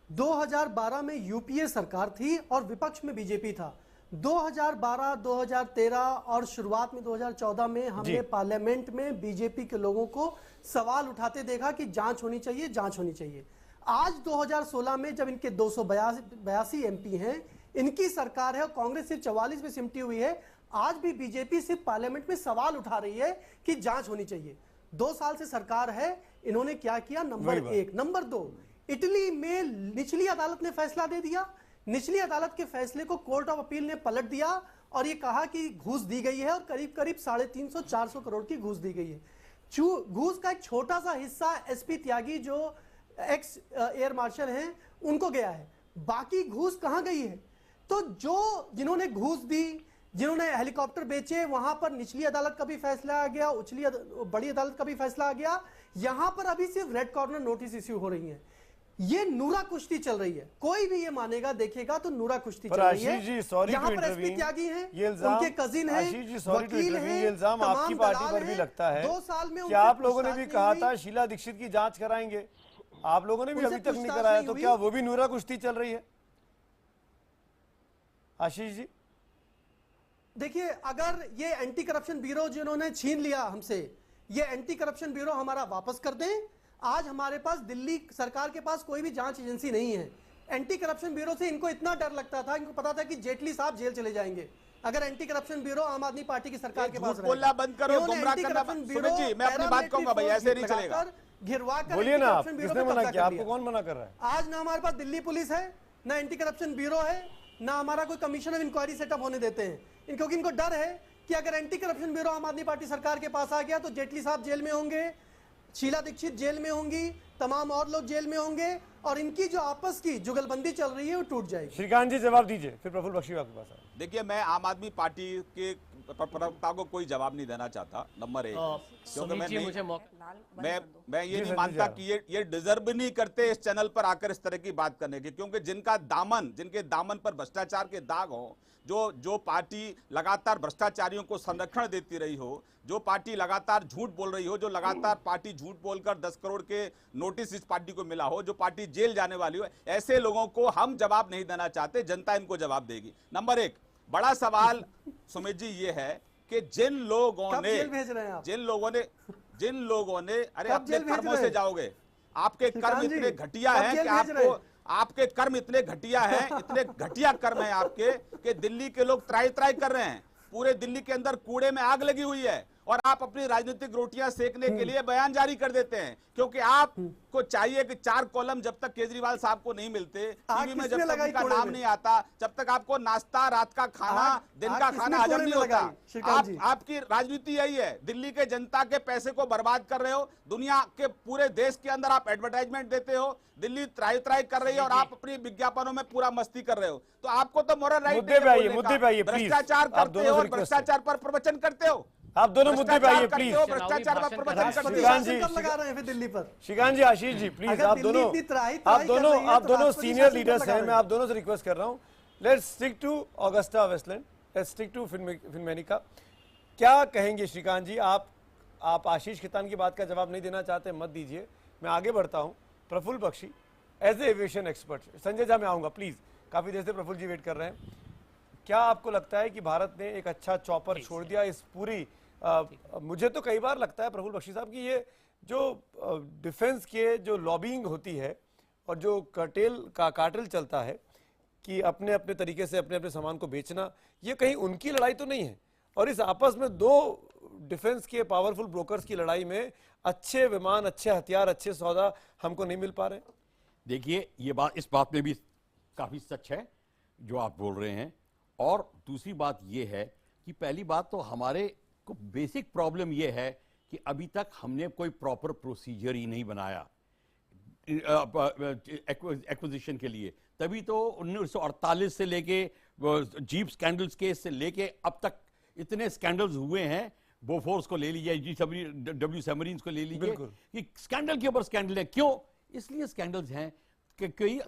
2012 में यूपीए सरकार थी और विपक्ष में बीजेपी था। 2012, 2013 और शुरुआत में 2014 में हमने पार्लियामेंट में बीजेपी के लोगों को सवाल उठाते देखा कि जांच होनी चाहिए, जांच होनी चाहिए। आज 2016 में जब इनके 282 एमपी हैं, इनकी सरकार है और कांग्रेस सिर्फ 44 में सिमटी हुई है, आज भी बीजेपी सिर्फ पार्लियामेंट में सवाल उठा रही है कि जांच होनी चाहिए। 2 साल से सरकार है, इन्होंने क्या किया? नंबर 1। नंबर 2, इटली में निचली अदालत ने फैसला दे दिया। निचली अदालत के फैसले को कोर्ट ऑफ अपील ने पलट दिया और ये कहा कि घूस दी गई है और करीब करीब 350-400 करोड़ की घूस दी गई है। घूस का एक छोटा सा हिस्सा एसपी त्यागी जो एक्स एयर मार्शल हैं उनको गया है, बाकी घूस कहां गई है? तो जिन्होंने घूस दी, जिन्होंने हेलीकॉप्टर बेचे, वहां पर निचली अदालत का भी फैसला आ गया, बड़ी अदालत का भी फैसला आ गया। यहां पर अभी सिर्फ रेड कॉर्नर नोटिस इश्यू हो रही है। ये नूरा कुश्ती चल रही है, कोई भी ये मानेगा देखेगा तो नूरा कुश्ती चल रही है। आशीष जी सॉरी यहाँ टू पर एसपी इंटरवीन, त्यागी हैं, ये इल्जाम उनके कजिन हैं, आशीष जी सॉरी टू वकील इंटरवीन, हैं, ये इल्जाम तमाम आपकी पार्टी दलाल पर भी हैं। लगता है। 2 साल में क्या आप लोगों ने पूछताछ भी नहीं कहा हुई। था शीला दीक्षित की जांच कराएंगे, आप लोगों ने भी उनसे अभी तक नहीं पूछताछ कराया, नहीं तो हुई। क्या वो भी नूरा कुश्ती चल रही है? आशीष जी देखिए, अगर ये एंटी करप्शन ब्यूरो जिन्होंने छीन लिया हमसे, ये एंटी करप्शन ब्यूरो हमारा वापस कर दें। आज हमारे पास दिल्ली सरकार के पास कोई भी जांच एजेंसी नहीं है। एंटी करप्शन ब्यूरो से इनको इतना डर लगता था, इनको पता था कि जेटली साहब जेल चले जाएंगे अगर एंटी करप्शन ब्यूरो आम आदमी पार्टी की सरकार के पास बोलना बंद करो, गुमराह करना बंद। सुमित जी, मैं अपनी बात कहूंगा भाई, ऐसे नहीं चलेगा। घिरवा कर बोलिए ना, आप किसने मना किया? आपको कौन मना कर रहा है? आज ना हमारे पास दिल्ली पुलिस है, ना एंटी करप्शन ब्यूरो है, ना हमारा कोई कमीशन ऑफ इंक्वायरी सेटअप होने देते हैं, क्योंकि इनको डर है कि अगर एंटी करप्शन ब्यूरो आम आदमी पार्टी सरकार के पास आ गया तो जेटली साहब जेल में होंगे, शीला दीक्षित जेल में होंगी, तमाम और लोग जेल में होंगे और इनकी जो आपस की जुगलबंदी चल रही है वो टूट जाएगी। श्रीकांत जी जवाब दीजिए, फिर प्रफुल्ल बख्शी आपके पास आए। देखिए, मैं आम आदमी पार्टी के प्रवक्ता को कोई जवाब नहीं देना चाहता, नंबर 1, क्योंकि मैं ये नहीं मानता कि ये डिजर्व नहीं करते इस चैनल पर आकर इस तरह की बात करने की, क्योंकि जिनके दामन पर भ्रष्टाचार के दाग हो, जो पार्टी लगातार भ्रष्टाचारियों को संरक्षण देती रही हो, जो पार्टी लगातार झूठ बोल रही हो, जो लगातार पार्टी झूठ बोलकर 10 करोड़ के नोटिस इस पार्टी को मिला हो, जो पार्टी जेल जाने वाली हो, ऐसे लोगों को हम जवाब नहीं देना चाहते, जनता इनको जवाब देगी। नंबर 1 बड़ा सवाल सुमित जी ये है कि जिन लोगों ने अरे अपने कर्मों से जाओगे, आपके कर्म इतने घटिया हैं कि आपके कर्म इतने घटिया हैं, इतने घटिया कर्म हैं आपके कि दिल्ली के लोग त्राई त्राई कर रहे हैं। पूरे दिल्ली के अंदर कूड़े में आग लगी हुई है और आप अपनी राजनीतिक रोटियां सेकने के लिए बयान जारी कर देते हैं, क्योंकि आपको चाहिए कि 4 कॉलम जब तक केजरीवाल साहब को नहीं मिलते, टीवी में जब तक उनका नाम नहीं आता, जब तक आपको नाश्ता, रात का खाना, दिन का खाना हजम नहीं होता। आपकी राजनीति यही है, दिल्ली के जनता के पैसे को बर्बाद कर रहे हो, दुनिया के पूरे देश के अंदर आप एडवर्टाइजमेंट देते हो, दिल्ली त्राई त्राई कर रही है और आप अपनी विज्ञापनों में पूरा मस्ती कर रहे हो। तो आपको तो मोरल राइट मुद्दे पे आइए, भ्रष्टाचार करते हो और भ्रष्टाचार पर प्रवचन करते हो। आप दोनों मुद्दे पे आइए प्लीज। भ्रष्टाचार पर प्रवचन करते हो, लगा रहे हैं फिर दिल्ली पर। श्रीकांत जी, आशीष जी प्लीज, आप दोनों सीनियर लीडर्स हैं, मैं आप दोनों से रिक्वेस्ट कर रहा हूं, let's stick to AgustaWestland, let's stick to Finmeccanica. क्या कहेंगे श्रीकांत जी? आप आशीष खेतान की बात का जवाब नहीं देना चाहते, मत दीजिए, मैं आगे बढ़ता हूं। Praful Bakshi as a aviation expert, Sanjay Jha मैं आऊंगा प्लीज, काफी देर से प्रफुल्ल जी वेट कर रहे हैं। क्या आपको लगता है कि भारत ने एक अच्छा चॉपर छोड़ दिया इस पूरी मुझे तो कई बार लगता है प्रफुल्ल बख्शी साहब कि ये जो डिफेंस के जो लॉबिंग होती है और जो कार्टेल चलता है कि अपने अपने तरीके से अपने अपने सामान को बेचना, ये कहीं उनकी लड़ाई तो नहीं है, और इस आपस में 2 डिफेंस के पावरफुल ब्रोकर्स की लड़ाई में अच्छे विमान, अच्छे हथियार, अच्छे सौदा हमको नहीं मिल पा रहे। देखिए, ये बात, इस बात में भी काफी सच है जो आप बोल रहे हैं, और दूसरी बात ये है कि पहली बात तो हमारे को बेसिक प्रॉब्लम ये है कि अभी तक हमने कोई प्रॉपर प्रोसीजर ही नहीं बनाया एक्विजिशन के लिए। तभी तो 1948 से लेके जीप स्कैंडल्स केस से लेके अब तक इतने स्कैंडल्स हुए हैं। बोफोर्स को ले लीजिए, डब्ल्यू सबमरीन्स को ले लीजिए, कि स्कैंडल के ऊपर स्कैंडल है। क्यों? इसलिए स्कैंडल्स हैं कि कोई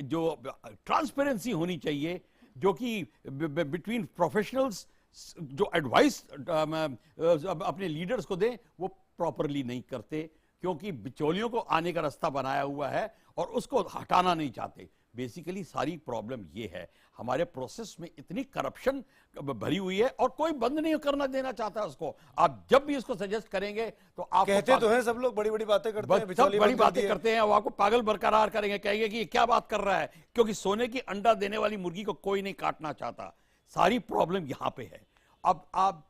जो ट्रांसपेरेंसी होनी चाहिए, जो कि बिटवीन प्रोफेशनल्स जो एडवाइस अपने लीडर्स को दें, वो प्रॉपरली नहीं करते, क्योंकि बिचौलियों को आने का रास्ता बनाया हुआ है और उसको हटाना नहीं चाहते। बेसिकली सारी प्रॉब्लम ये है, हमारे प्रोसेस में इतनी करप्शन भरी हुई है और कोई बंद नहीं करना देना चाहता उसको। आप जब भी इसको सजेस्ट करेंगे तो आप कहते तो हैं सब लोग बड़ी बड़ी बातें करते हैं, सब बड़ी बातें करते हैं, और आपको पागल बरकरार करेंगे, कहेंगे कि ये क्या बात कर रहा है, क्योंकि सोने की अंडा देने वाली मुर्गी को कोई नहीं काटना चाहता। सारी प्रॉब्लम यहां पे है। अब आप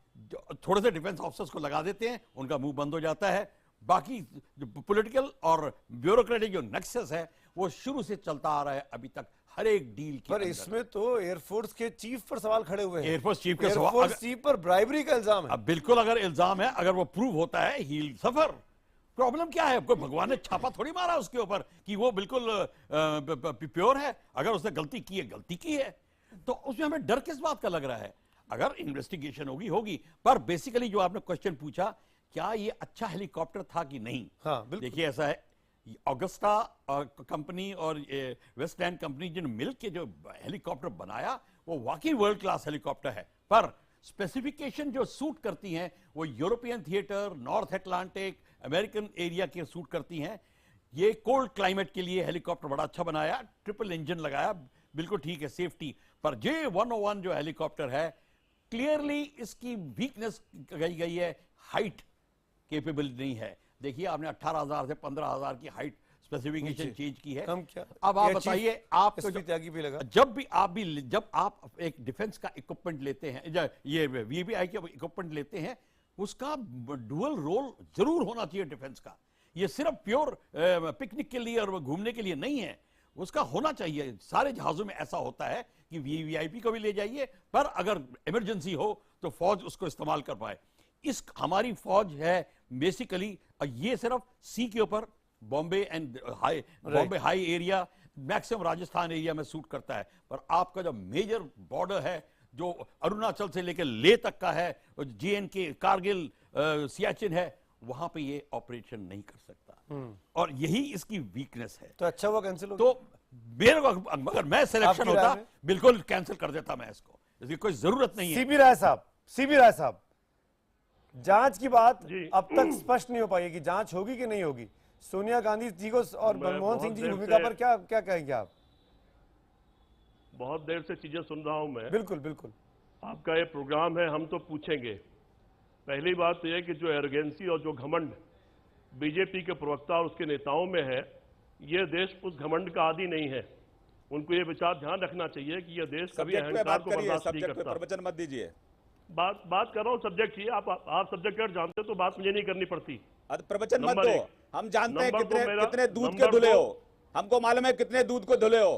थोड़े से डिफेंस ऑफिसर्स को लगा देते हैं, उनका मुंह बंद हो जाता है। बाकी जो पॉलिटिकल और ब्यूरोक्रेटिक जो नेक्सस है वो शुरू से चलता आ रहा है अभी तक, हर एक डील की। पर इसमें तो एयरफोर्स के चीफ पर सवाल खड़े हुए हैं। एयरफोर्स चीफ पर ब्राइबरी का इल्जाम है। बिल्कुल, अगर इल्जाम है, अगर वो प्रूव होता है, ही विल सफर। प्रॉब्लम क्या है? कोई भगवान ने छापा थोड़ी मारा उसके ऊपर कि वो बिल्कुल प्योर है। अगर उसने गलती की है, गलती की है, तो उसमें हमें डर किस बात का लग रहा है? अगर इन्वेस्टिगेशन होगी। पर बेसिकली जो आपने क्वेश्चन पूछा, क्या ये अच्छा हेलीकॉप्टर था कि नहीं? हाँ, देखिए, ऐसा है, ऑगस्टा कंपनी और वेस्टलैंड कंपनी जिन मिल के जो हेलीकॉप्टर बनाया वो वाकई वर्ल्ड क्लास हेलीकॉप्टर है, पर स्पेसिफिकेशन जो सूट करती हैं वो European theatre, north Atlantic, American area के सूट करती हैं। ये कोल्ड क्लाइमेट के लिए हेलीकॉप्टर बड़ा अच्छा बनाया, ट्रिपल इंजन लगाया, बिल्कुल ठीक है, सेफ्टी। पर J101 जो हेलीकॉप्टर है, क्लियरली इसकी वीकनेस कही गई है, हाइट केपेबल नहीं है। देखिए आपने 18,000 से 15,000 की हाइट स्पेसिफिकेशन चेंज की है। कम क्या? अब आप बताइए, आप त्यागी भी लगा। जब आप एक डिफेंस का इक्विपमेंट लेते हैं, ये VVI के इक्विपमेंट लेते हैं, उसका डुअल रोल जरूर होना चाहिए डिफेंस का। ये सिर्फ प्योर पिकनिक के लिए और घूमने के लिए नहीं है, उसका होना चाहिए। सारे जहाजों में ऐसा होता है कि VVIP को भी ले जाइए, पर अगर इमरजेंसी हो तो फौज उसको इस्तेमाल कर पाए। हमारी फौज है बेसिकली, ये सिर्फ सी के ऊपर Bombay and high area, maximum Rajasthan area में सूट करता है, पर आपका जो मेजर बॉर्डर है जो अरुणाचल से लेकर ले तक का है, JNK, कारगिल, सियाचिन है, वहां पे ये ऑपरेशन नहीं कर सकता, और यही इसकी वीकनेस है। तो अच्छा वो कैंसिल हो, तो मेरे अगर मैं सिलेक्शन होता बिल्कुल कैंसिल कर देता मैं इसको, इसकी कोई जरूरत नहीं है। सीपी राय साहब, जांच की बात अब तक स्पष्ट नहीं हो पाई कि जांच होगी कि नहीं होगी। सोनिया गांधी जी को और मनमोहन सिंह जी की भूमिका पर क्या कहेंगे आप? बहुत देर से चीजें सुन रहा हूं मैं। बिल्कुल बिल्कुल, आपका ये प्रोग्राम है, हम तो पूछेंगे। पहली बात तो यह कि जो एरोगेंसी और जो घमंड बीजेपी के प्रवक्ता और उसके नेताओं में है, ये देश उस घमंड का आदी नहीं है। उनको ये विचार ध्यान रखना चाहिए कि यह देश कभी अहंकार को बर्दाश्त नहीं करता। प्रवचन मत दीजिए। बात कर रहा हूँ सब्जेक्ट ही, आप सब्जेक्ट अगर जानते तो बात मुझे नहीं करनी पड़ती। प्रवचन मत दो, हम जानते हैं कितने दूध के धुले हो, हमको मालूम है कितने दूध को धुले हो।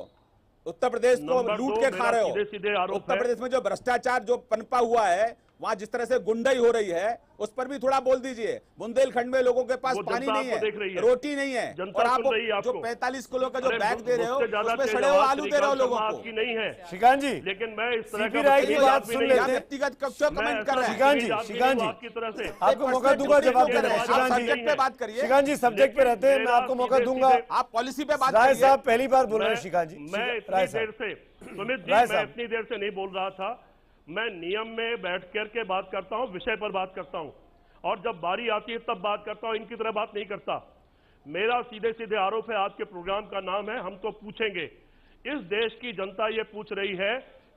उत्तर प्रदेश को लूट के खा रहे हो। उत्तर प्रदेश में जो भ्रष्टाचार जो पनपा हुआ है, वहां जिस तरह से गुंडाई हो रही है, उस पर भी थोड़ा बोल दीजिए। बुंदेलखंड में लोगों के पास पानी नहीं है, रोटी नहीं है, और आप जो 45 किलो का जो बैग दे रहे हो उसमें सड़े हुए आलू दे रहे हो लोगों को। नहीं है श्रीकांत जी, लेकिन मैं इस तरह सीपी राय की बात सुन लेते हैं। व्यक्तिगत क्यों कमेंट कर रहे हैं? श्रीकांत जी आपको मौका दूंगा जवाब दे रहे हैं। सब्जेक्ट पे बात करिए। श्रीकांत जी सब्जेक्ट पे रहते हैं, मैं आपको मौका दूंगा। आप पॉलिसी पे बात राय करिए। साहब पहली बार बोल रहे हैं। श्रीकांत जी, मैं इतनी देर से सुमित जी, मैं इतनी देर से नहीं बोल रहा था। मैं नियम में बैठ करके बात करता हूं, विषय पर बात करता हूं, और जब बारी आती है तब बात करता हूं, इनकी तरह बात नहीं करता। मेरा सीधे सीधे आरोप है, आज के प्रोग्राम का नाम है हम तो पूछेंगे। इस देश की जनता ये पूछ रही है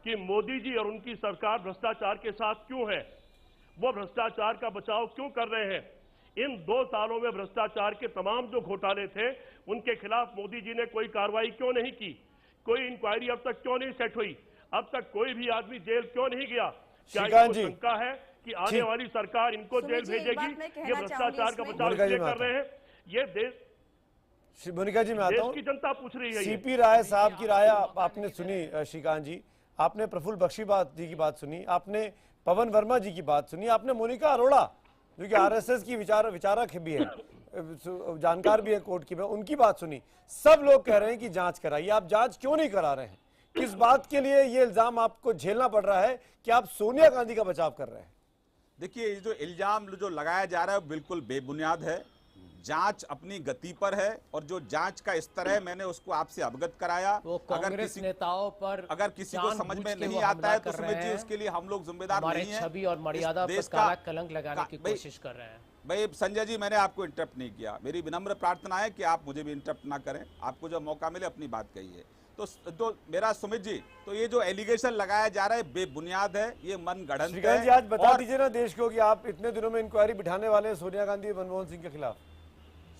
कि मोदी जी और उनकी सरकार भ्रष्टाचार के साथ क्यों है, वो भ्रष्टाचार का बचाव क्यों कर रहे हैं। इन 2 सालों में भ्रष्टाचार के तमाम जो घोटाले थे उनके खिलाफ मोदी जी ने कोई कार्रवाई क्यों नहीं की, कोई इंक्वायरी अब तक क्यों नहीं सेट हुई, अब तक कोई भी आदमी जेल क्यों नहीं गया। क्या इनको शंका है कि आने वाली सरकार इनको जेल भेजेगी? ये भ्रष्टाचार का बचाव इसलिए कर रहे हैं। ये देश, मोनिका जी मैं आता हूं, देश की जनता पूछ रही है। सीपी राय साहब की राय आपने सुनी। श्रीकांत जी, आपने प्रफुल्ल बख्शी जी की बात सुनी, आपने पवन वर्मा जी की बात सुनी, आपने मोनिका अरोड़ा जो कि RSS की विचारक भी है, जानकार भी है कोर्ट की, उनकी बात सुनी। सब लोग कह रहे हैं कि जांच कराइए। आप जांच क्यों नहीं करा रहे हैं? किस बात के लिए ये इल्जाम आपको झेलना पड़ रहा है कि आप सोनिया गांधी का बचाव कर रहे हैं? देखिए, ये जो इल्जाम जो लगाया जा रहा है बिल्कुल बेबुनियाद है। जांच अपनी गति पर है, और जो जांच का स्तर है मैंने उसको आपसे अवगत कराया। अगर किसी नेताओं पर अगर किसी को समझ में नहीं आता है तो सुमित जी उसके लिए हम लोग जिम्मेदार नहीं है। छवि और मर्यादा पर काला कलंक लगाने की कोशिश कर रहे हैं। भाई संजय जी, मैंने आपको इंटरप्ट नहीं किया। मेरी विनम्र प्रार्थना है कि आप मुझे भी इंटरप्ट ना करें। आपको जब मौका मिले अपनी बात कहिए। तो मेरा सुमित जी, तो ये जो एलिगेशन लगाया जा रहा है बेबुनियाद है, ये मन गढ़ंत है। श्रीकांत जी, आज बता दीजिए ना देश को कि आप इतने दिनों में इंक्वायरी बिठाने वाले हैं सोनिया गांधी और मनमोहन सिंह के खिलाफ।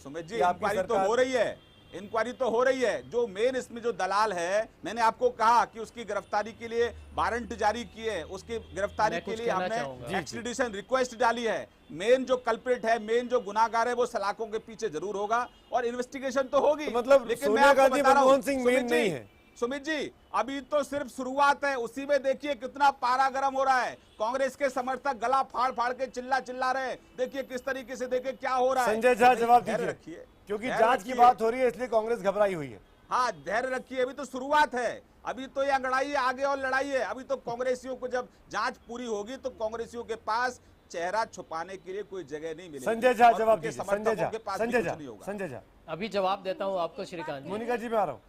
सुमित जी, इंक्वायरी तो हो रही है, इंक्वायरी तो हो रही है। जो मेन इसमें जो दलाल है, मैंने आपको कहा कि उसकी गिरफ्तारी के लिए वारंट जारी किए, उसकी गिरफ्तारी के लिए हमने एक्सट्रेडिशन रिक्वेस्ट डाली है। मेन जो कल्प्रिट है, मेन जो गुनाहगार है, वो सलाखों के पीछे जरूर होगा और इन्वेस्टिगेशन तो होगी। तो मतलब लेकिन सोनिया गांधी मनमोहन सिंह मेन नहीं है। सुमित जी, अभी तो सिर्फ शुरुआत है, उसी में देखिए कितना पारा गर्म हो रहा है। कांग्रेस के समर्थक गला फाड़ फाड़ के चिल्ला रहे हैं। देखिए किस तरीके से, देखिए क्या हो रहा है। संजय झा जवाब दीजिए, क्योंकि जांच की बात हो रही है इसलिए कांग्रेस घबराई हुई है। हाँ, धैर्य रखिए, अभी तो शुरुआत है। अभी तो ये अंगड़ाई है, आगे और लड़ाई है। अभी तो कांग्रेसियों को जब जांच पूरी होगी तो कांग्रेसियों के पास चेहरा छुपाने के लिए कोई जगह नहीं मिलेगी। संजय झा और जवाब उनके दीजिए। समर्थकों के पास भी कुछ नहीं होगा। संजय झा अभी जवाब देता हूं आपको श्रीकांत जी। मोनिका जी मैं आ रहा हूँ।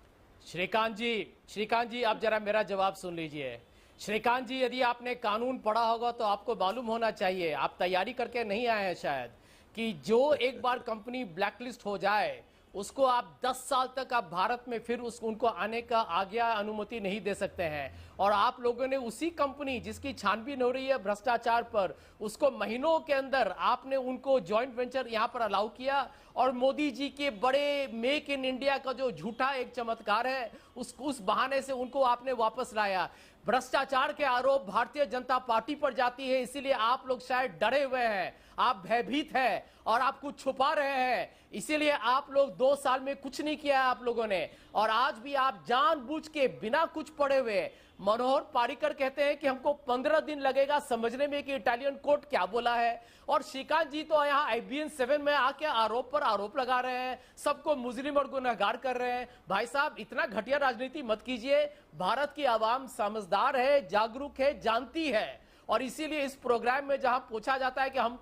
श्रीकांत जी आप जरा मेरा जवाब सुन लीजिए। श्रीकांत जी, यदि आपने कानून पढ़ा होगा तो आपको मालूम होना चाहिए, आप तैयारी करके नहीं आए हैं शायद, कि जो एक बार कंपनी ब्लैकलिस्ट हो जाए उसको आप 10 साल तक आप भारत में फिर उनको आने का आज्ञा अनुमति नहीं दे सकते हैं। और आप लोगों ने उसी कंपनी जिसकी छानबीन हो रही है भ्रष्टाचार पर, उसको महीनों के अंदर आपने उनको जॉइंट वेंचर यहां पर अलाउ किया। और मोदी जी के बड़े मेक इन इंडिया का जो झूठा एक चमत्कार है, उस बहाने से उनको आपने वापस लाया। भ्रष्टाचार के आरोप भारतीय जनता पार्टी पर जाती है, इसीलिए आप लोग शायद डरे हुए हैं, आप भयभीत हैं और आप कुछ छुपा रहे हैं। इसीलिए आप लोग 2 साल में कुछ नहीं किया है आप लोगों ने, और आज भी आप जानबूझ के बिना कुछ पढ़े हुए। मनोहर पारिकर कहते हैं कि हमको 15 दिन लगेगा समझने में कि इटालियन कोर्ट क्या बोला है, और श्रीकांत जी तो यहाँ IBN 7 में आके आरोप पर आरोप लगा रहे हैं, सबको मुजरिम और गुनहगार कर रहे हैं। भाई साहब, इतना घटिया राजनीति मत कीजिए। भारत की आवाम समझदार है, जागरूक है, जानती है, और इसीलिए इस प्रोग्राम में जहां पूछा जाता है कि हम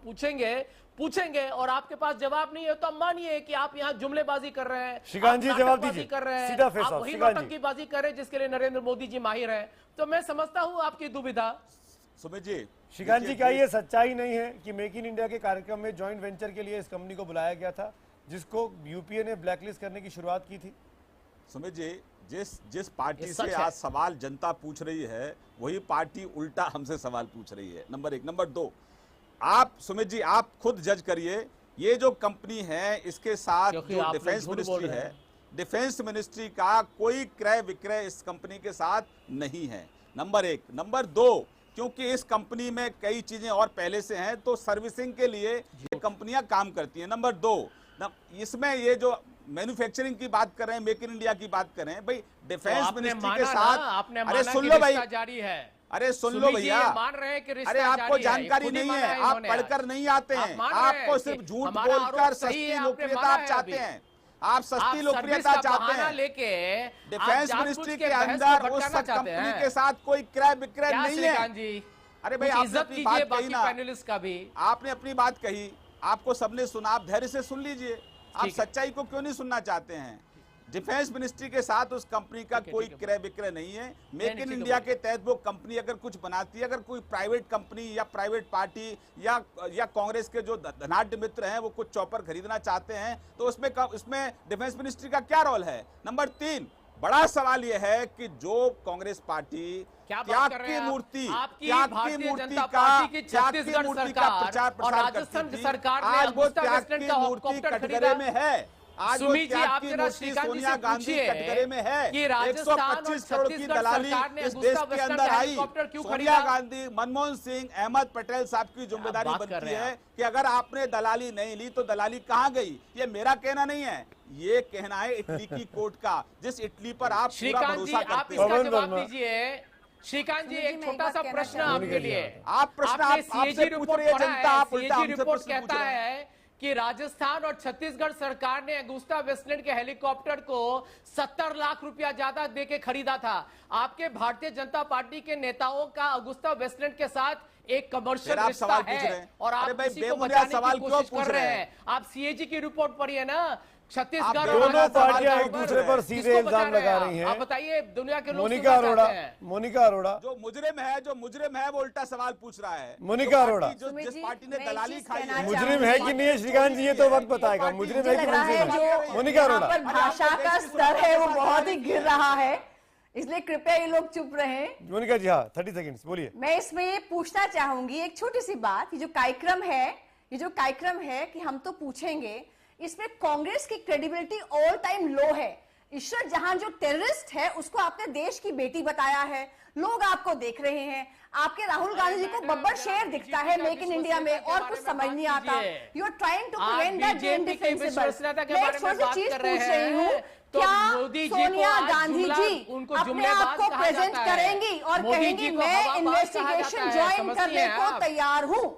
पूछेंगे और आपके पास जवाब नहीं है, तो मानिए कि आप यहाँ जुमलेबाजी कर रहे हैं, श्रीकांत जी जवाब दीजिए, कर रहे हैं, सीधा फेस आप ऑफ। वही श्रीकांत जी नौटंकीबाजी कर रहे हैं जिसके लिए नरेंद्र मोदी जी माहिर हैं। तो मैं समझता हूँ आपकी दुविधा। सुमित जी, श्रीकांत जी, क्या ये सच्चाई नहीं है कि मेक इन इंडिया के कार्यक्रम में जॉइंट वेंचर के लिए इस कंपनी को बुलाया गया था, जिसको यूपीए ने ब्लैकलिस्ट करने की शुरुआत की थी? सुमित जी, जिस पार्टी से आज सवाल जनता पूछ रही है, वही पार्टी उल्टा हमसे सवाल पूछ रही है, नंबर 1। नंबर 2, आप सुमित जी आप खुद जज करिए, ये जो कंपनी है इसके साथ जो डिफेंस मिनिस्ट्री है, डिफेंस मिनिस्ट्री का कोई क्रय विक्रय इस कंपनी के साथ नहीं है, नंबर 1। नंबर 2, क्योंकि इस कंपनी में कई चीजें और पहले से हैं, तो सर्विसिंग के लिए ये कंपनियां काम करती हैं। नंबर 2, इसमें ये जो मैन्युफैक्चरिंग की बात कर रहे हैं, मेक इन इंडिया की बात कर रहे हैं, भाई डिफेंस मिनिस्ट्री के साथ, अरे सुन लो भाई, जारी है, अरे सुन लो भैया, मान रहे हैं कि रिश्ता अरे आपको जारी जानकारी नहीं है, आप पढ़कर नहीं आते हैं, आपको सिर्फ झूठ बोलकर सस्ती लोकप्रियता आप चाहते हैं, आप सस्ती लोकप्रियता चाहते हैं लेके डिफेंस मिनिस्ट्री के अंदर उस कंपनी के साथ कोई क्रय विक्रय नहीं है। अरे भाई आपने अपनी बात कही ना, पैनलिस्ट का भी आपने अपनी बात कही, आपको सबने सुना, आप धैर्य से सुन लीजिए। आप सच्चाई को क्यों नहीं सुनना चाहते हैं? डिफेंस मिनिस्ट्री के साथ उस कंपनी का कोई क्रय विक्रय नहीं है। मेक इन इंडिया के तहत वो कंपनी अगर कुछ बनाती है, अगर कोई प्राइवेट कंपनी या प्राइवेट पार्टी या कांग्रेस के जो धनाढ्य मित्र हैं वो कुछ चॉपर खरीदना चाहते हैं, तो उसमें डिफेंस मिनिस्ट्री का क्या रोल है? नंबर 3, बड़ा सवाल यह है कि जो कांग्रेस पार्टी त्याग की मूर्ति का प्रचार प्रसार करती थी, आज वो त्याग की मूर्ति कटघरे में है। आज वो त्याग की मूर्ति सोनिया गांधी कटघरे में है। 125 करोड़ की दलाली इस देश के अंदर आई। सोनिया गांधी, मनमोहन सिंह, अहमद पटेल साहब की जिम्मेदारी बनती है कि अगर आपने दलाली नहीं ली तो दलाली कहाँ गई? ये मेरा कहना नहीं है, ये कहना है इटली की कोर्ट का, जिस इटली पर आप पूरा भरोसा करते हैं। श्रीकांत जी, एक छोटा सा प्रश्न आपके लिए। आप प्रश्न आपसे पूछ रही है जनता, आप उल्टा हमसे प्रश्न कहता है कि राजस्थान और छत्तीसगढ़ सरकार ने अगुस्टा वेस्टलैंड के हेलीकॉप्टर को 70 लाख रुपया ज्यादा देके खरीदा था। आपके भारतीय जनता पार्टी के नेताओं का अगुस्टा वेस्टलैंड के साथ एक कमर्शियल रिश्ता है, और आप किसी को बचाने की कोशिश कर रहे हैं। आप CAG की रिपोर्ट पढ़िए ना। छत्तीसगढ़ दोनों पार्टियां एक दूसरे पर सीधे इल्जाम लगा रही हैं। आप बताइए, दुनिया के लोग मोनिका अरोड़ा जो मुजरिम है वो उल्टा सवाल पूछ रहा है। मोनिका अरोड़ा जिस पार्टी ने दलाली खाई है, मुजरिम है कि नहीं है? श्रीकांत जी ये तो वक्त बताएगा, मुजरिम है कि नहीं? मोनिका अरोड़ा, भाषा का स्तर है वो बहुत ही गिर रहा है, इसलिए कृपया ये लोग चुप रहे। मोनिका जी हाँ, 30 सेकंड्स बोलिए। मैं इसमें ये पूछना चाहूंगी एक छोटी सी बात, ये जो कार्यक्रम है कि हम तो पूछेंगे, इसमें कांग्रेस की क्रेडिबिलिटी ऑल टाइम लो है। ईश्वर जहां जो टेररिस्ट है उसको आपने देश की बेटी बताया है, लोग आपको देख रहे हैं। आपके राहुल गांधी जी को बब्बर शेर दिखता है मेक इन इंडिया में, और कुछ समझ नहीं आता। You are trying to prevent that indefensible. मैं एक छोटी चीज पूछ रही हूँ, क्या सोनिया गांधी जी अपने आप को प्रेजेंट करेंगी और कहेंगी मैं इन्वेस्टिगेशन ज्वाइन करने को तैयार हूँ?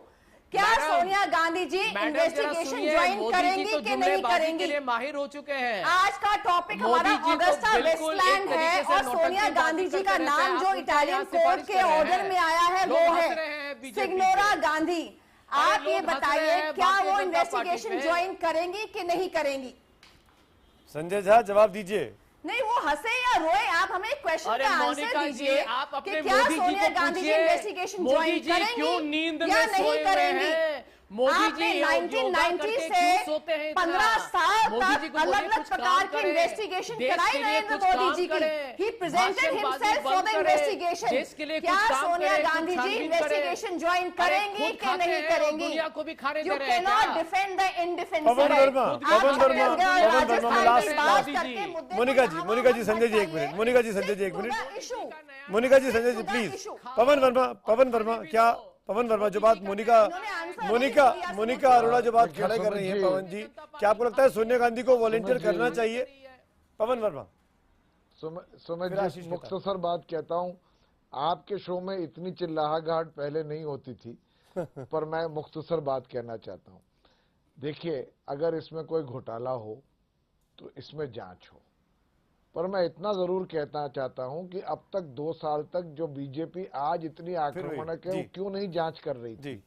क्या सोनिया गांधी जी इन्वेस्टिगेशन ज्वाइन करेंगी कि नहीं करेंगी? माहिर हो चुके हैं। आज का टॉपिक हमारा ऑगस्टा वेस्टलैंड है, और सोनिया गांधी जी का नाम जो इटालियन कोर्ट के ऑर्डर में आया है वो है सिग्नोरा गांधी। आप ये लोग हंस रहे बताइए हैं क्या भारतीय वो जनता इन्वेस्टिगेशन पार्टी पे। ज्वाइन करेंगी कि नहीं करेंगी? संजय झा जवाब दीजिए। नहीं, वो हंसे या रोए, आप हमें क्वेश्चन अरे का आंसर मोनिका जी, दीजिए आप कि अपने क्या मोदी जी सोनिया को गांधी जी पूछिए, इन्वेस्टिगेशन मोदी ज्वाइन जी करेंगी क्यों नींद या में नहीं सोए हुए करेंगी? हैं? मोदी आपने जी योगा 1990 करके से क्यों सोते हैं इतना? 15 साल मोदी जी तक को बोलिए अलग अलग कुछ प्रकार काम की करें, इन्वेस्टिगेशन देश कराई के लिए नरेंद्र कुछ मोदी काम जी की। करें, ही प्रेजेंटेड भाषणबाजी हिमसेल्फ फॉर बंद द करें, इन्वेस्टिगेशन। देश के लिए क्या कुछ काम सोनिया करें, कुछ गांधी जी छानबीन इन्वेस्टिगेशन ज्वाइन अरे करेंगी खुद कि खाते नहीं हैं और करेंगी? दुनिया को भी खाने यू दे रहे हैं कैनॉट क्या? Defend the indefensible. Pawan Varma, मैं लास्ट मोनिका जी संजय जी एक मिनट, मोनिका जी संजय जी एक मिनट, मोनिका जी संजय जी प्लीज। पवन वर्मा क्या पवन वर्मा जो बात मोनिका अरोड़ा जो बात खड़े कर रही है पवन जी, क्या आपको लगता है सोनिया गांधी को वॉलंटियर करना चाहिए? पवन वर्मा। सुमित जी मुख्तसर बात कहता हूँ, आपके शो में इतनी चिल्लाहट पहले नहीं होती थी, पर मैं मुख्तसर बात कहना चाहता हूँ। देखिए, अगर इसमें कोई घोटाला हो तो इसमें जांच हो, पर मैं इतना जरूर कहना चाहता हूं कि अब तक 2 साल तक जो बीजेपी आज इतनी आक्रामक है वो क्यों नहीं जांच कर रही थी?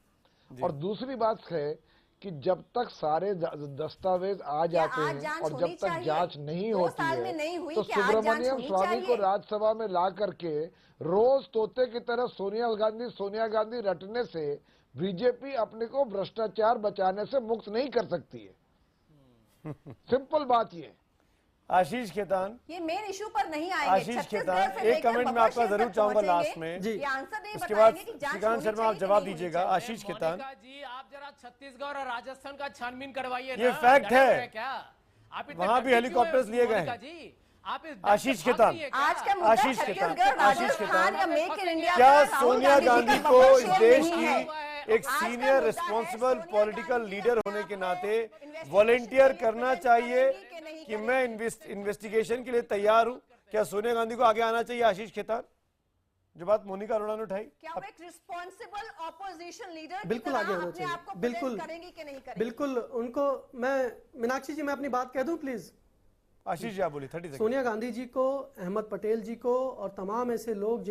और दूसरी बात है कि जब तक सारे दस्तावेज आ जाते हैं और जब तक जांच नहीं होती है तो सुब्रमण्यम स्वामी को राज्यसभा में ला करके रोज तोते की तरह सोनिया गांधी रटने से बीजेपी अपने को भ्रष्टाचार बचाने से मुक्त नहीं कर सकती है। सिंपल बात ये। आशीष खेतान, ये मेन इशू पर नहीं आएंगे। आशीष खेतान, एक कमेंट मैं आपका जरूर चाहूंगा लास्ट में, उसके बाद श्रीकांत शर्मा आप जवाब दीजिएगा। आशीष खेतान जी, आप जरा छत्तीसगढ़ और राजस्थान का छानबीन करवाइए। ये फैक्ट है, क्या आप वहां भी हेलीकॉप्टर्स लिए गए हैं। आशीष खेतान, आशीष खेतान, क्या सोनिया गांधी को इस देश की एक सीनियर रिस्पॉन्सिबल पॉलिटिकल लीडर होने के नाते वॉलेंटियर करना चाहिए कि मैं इन्वेस्टिगेशन के लिए तैयार हूं? क्या सोनिया गांधी को आगे आना चाहिए? आशीष खेतान, जो बात मोनिका अरोड़ा ने उठाई, क्या वो एक रिस्पॉन्सिबल ऑपोजिशन लीडर बिल्कुल आगे होना चाहिए, बिल्कुल करेंगी कि नहीं करेंगी? बिल्कुल उनको मैं मीनाक्षी जी मैं अपनी बात कह दूं प्लीज। आशीष जी आप बोलिए 30 सेकंड। सोनिया गांधी जी को, अहमद पटेल जी को और तमाम ऐसे लोग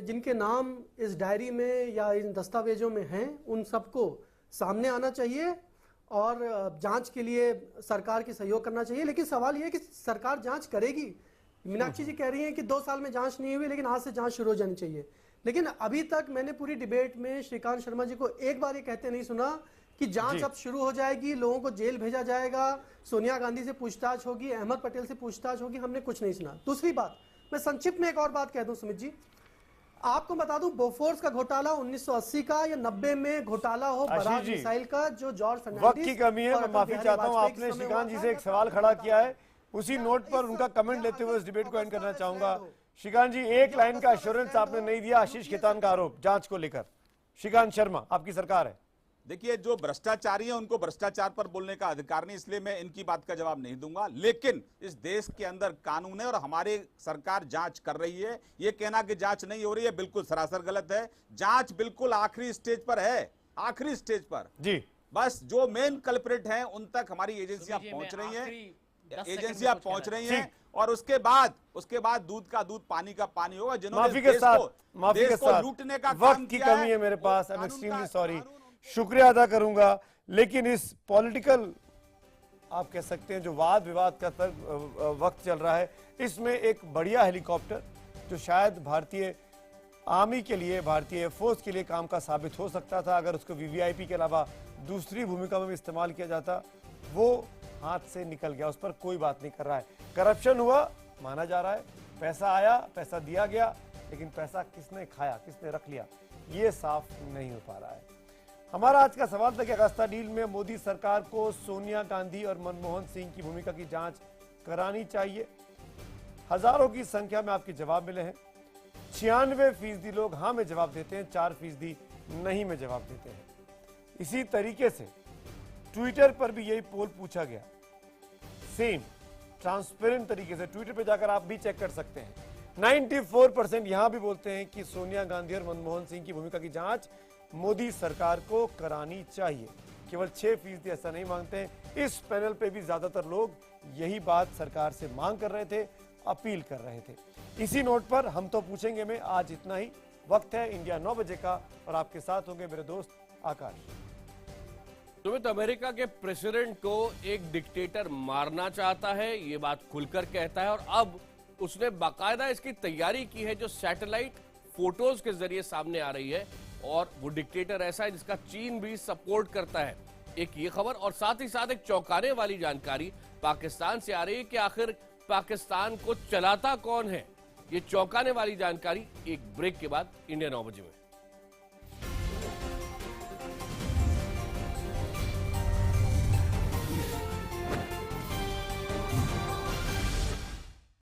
जिनके नाम इस डायरी में या इन दस्तावेजों में हैं, उन सबको सामने आना चाहिए और जांच के लिए सरकार की सहयोग करना चाहिए। लेकिन सवाल यह है कि सरकार जांच करेगी? मीनाक्षी जी कह रही हैं कि 2 साल में जांच नहीं हुई, लेकिन आज से जांच शुरू हो जानी चाहिए। लेकिन अभी तक मैंने पूरी डिबेट में श्रीकांत शर्मा जी को एक बार ये कहते नहीं सुना कि जांच अब शुरू हो जाएगी, लोगों को जेल भेजा जाएगा, सोनिया गांधी से पूछताछ होगी, अहमद पटेल से पूछताछ होगी। हमने कुछ नहीं सुना। दूसरी बात, मैं संक्षिप्त में एक और बात कह दूं सुमित जी, आपको बता दूं बोफोर्स का घोटाला 1980 का या 90 में घोटाला हो बराज मिसाइल का, जो जॉर्ज फर्नांडिस, वक्त की कमी है, मैं माफी चाहता हूं, आपने श्रीकांत जी से एक सवाल खड़ा किया है, उसी नोट पर उनका कमेंट लेते हुए इस डिबेट को एंड करना चाहूंगा। श्रीकांत जी, एक लाइन का एश्योरेंस आपने नहीं दिया आशीष खेतान का आरोप जांच को लेकर। श्रीकांत शर्मा, आपकी सरकार है। देखिए, जो भ्रष्टाचारी हैं उनको भ्रष्टाचार पर बोलने का अधिकार नहीं, इसलिए मैं इनकी बात का जवाब नहीं दूंगा। लेकिन इस देश के अंदर कानून है और हमारी सरकार जांच कर रही है। ये कहना कि जांच नहीं हो रही है बिल्कुल सरासर गलत है। जांच बिल्कुल आखिरी स्टेज पर है, आखिरी स्टेज पर जी। बस जो मेन कल्प्रिट हैं उन तक हमारी एजेंसियां पहुंच रही हैं, और उसके बाद दूध का दूध, पानी का पानी होगा। जिन्होंने देश को लूटने का काम वक्त की कमी है मेरे पास, आई एम एक्सट्रीमली सॉरी, शुक्रिया अदा करूंगा। लेकिन इस पॉलिटिकल, आप कह सकते हैं जो वाद विवाद का वक्त चल रहा है, इसमें एक बढ़िया हेलीकॉप्टर जो शायद भारतीय आर्मी के लिए, भारतीय एयरफोर्स के लिए काम का साबित हो सकता था अगर उसको वीवीआईपी के अलावा दूसरी भूमिका में भी इस्तेमाल किया जाता, वो हाथ से निकल गया, उस पर कोई बात नहीं कर रहा है। करप्शन हुआ माना जा रहा है, पैसा आया, पैसा दिया गया, लेकिन पैसा किसने खाया, किसने रख लिया, ये साफ नहीं हो पा रहा है। हमारा आज का सवाल था कि अगस्ता डील में मोदी सरकार को सोनिया गांधी और मनमोहन सिंह की भूमिका की जांच करानी चाहिए। हजारों की संख्या में आपके जवाब मिले हैं। 96% लोग हाँ में जवाब देते हैं, 4% नहीं में जवाब देते हैं। इसी तरीके से ट्विटर पर भी यही पोल पूछा गया, सेम ट्रांसपेरेंट तरीके से ट्विटर पर जाकर आप भी चेक कर सकते हैं। 94% यहां भी बोलते हैं कि सोनिया गांधी और मनमोहन सिंह की भूमिका की जांच मोदी सरकार को करानी चाहिए। केवल 6% ऐसा नहीं मांगते हैं। इस पैनल पे भी ज्यादातर लोग यही बात सरकार से मांग कर रहे थे, अपील कर रहे थे। इसी नोट पर हम तो पूछेंगे में आज इतना ही। वक्त है इंडिया 9 बजे का और आपके साथ होंगे मेरे दोस्त आकाश। सुमित, अमेरिका के प्रेसिडेंट को एक डिक्टेटर मारना चाहता है, ये बात खुलकर कहता है और अब उसने बाकायदा इसकी तैयारी की है जो सैटेलाइट फोटोज के जरिए सामने आ रही है और वो डिक्टेटर ऐसा है जिसका चीन भी सपोर्ट करता है। एक ये खबर और साथ ही साथ एक चौंकाने वाली जानकारी पाकिस्तान से आ रही है कि आखिर पाकिस्तान को चलाता कौन है। ये चौंकाने वाली जानकारी एक ब्रेक के बाद इंडिया 9 बजे में।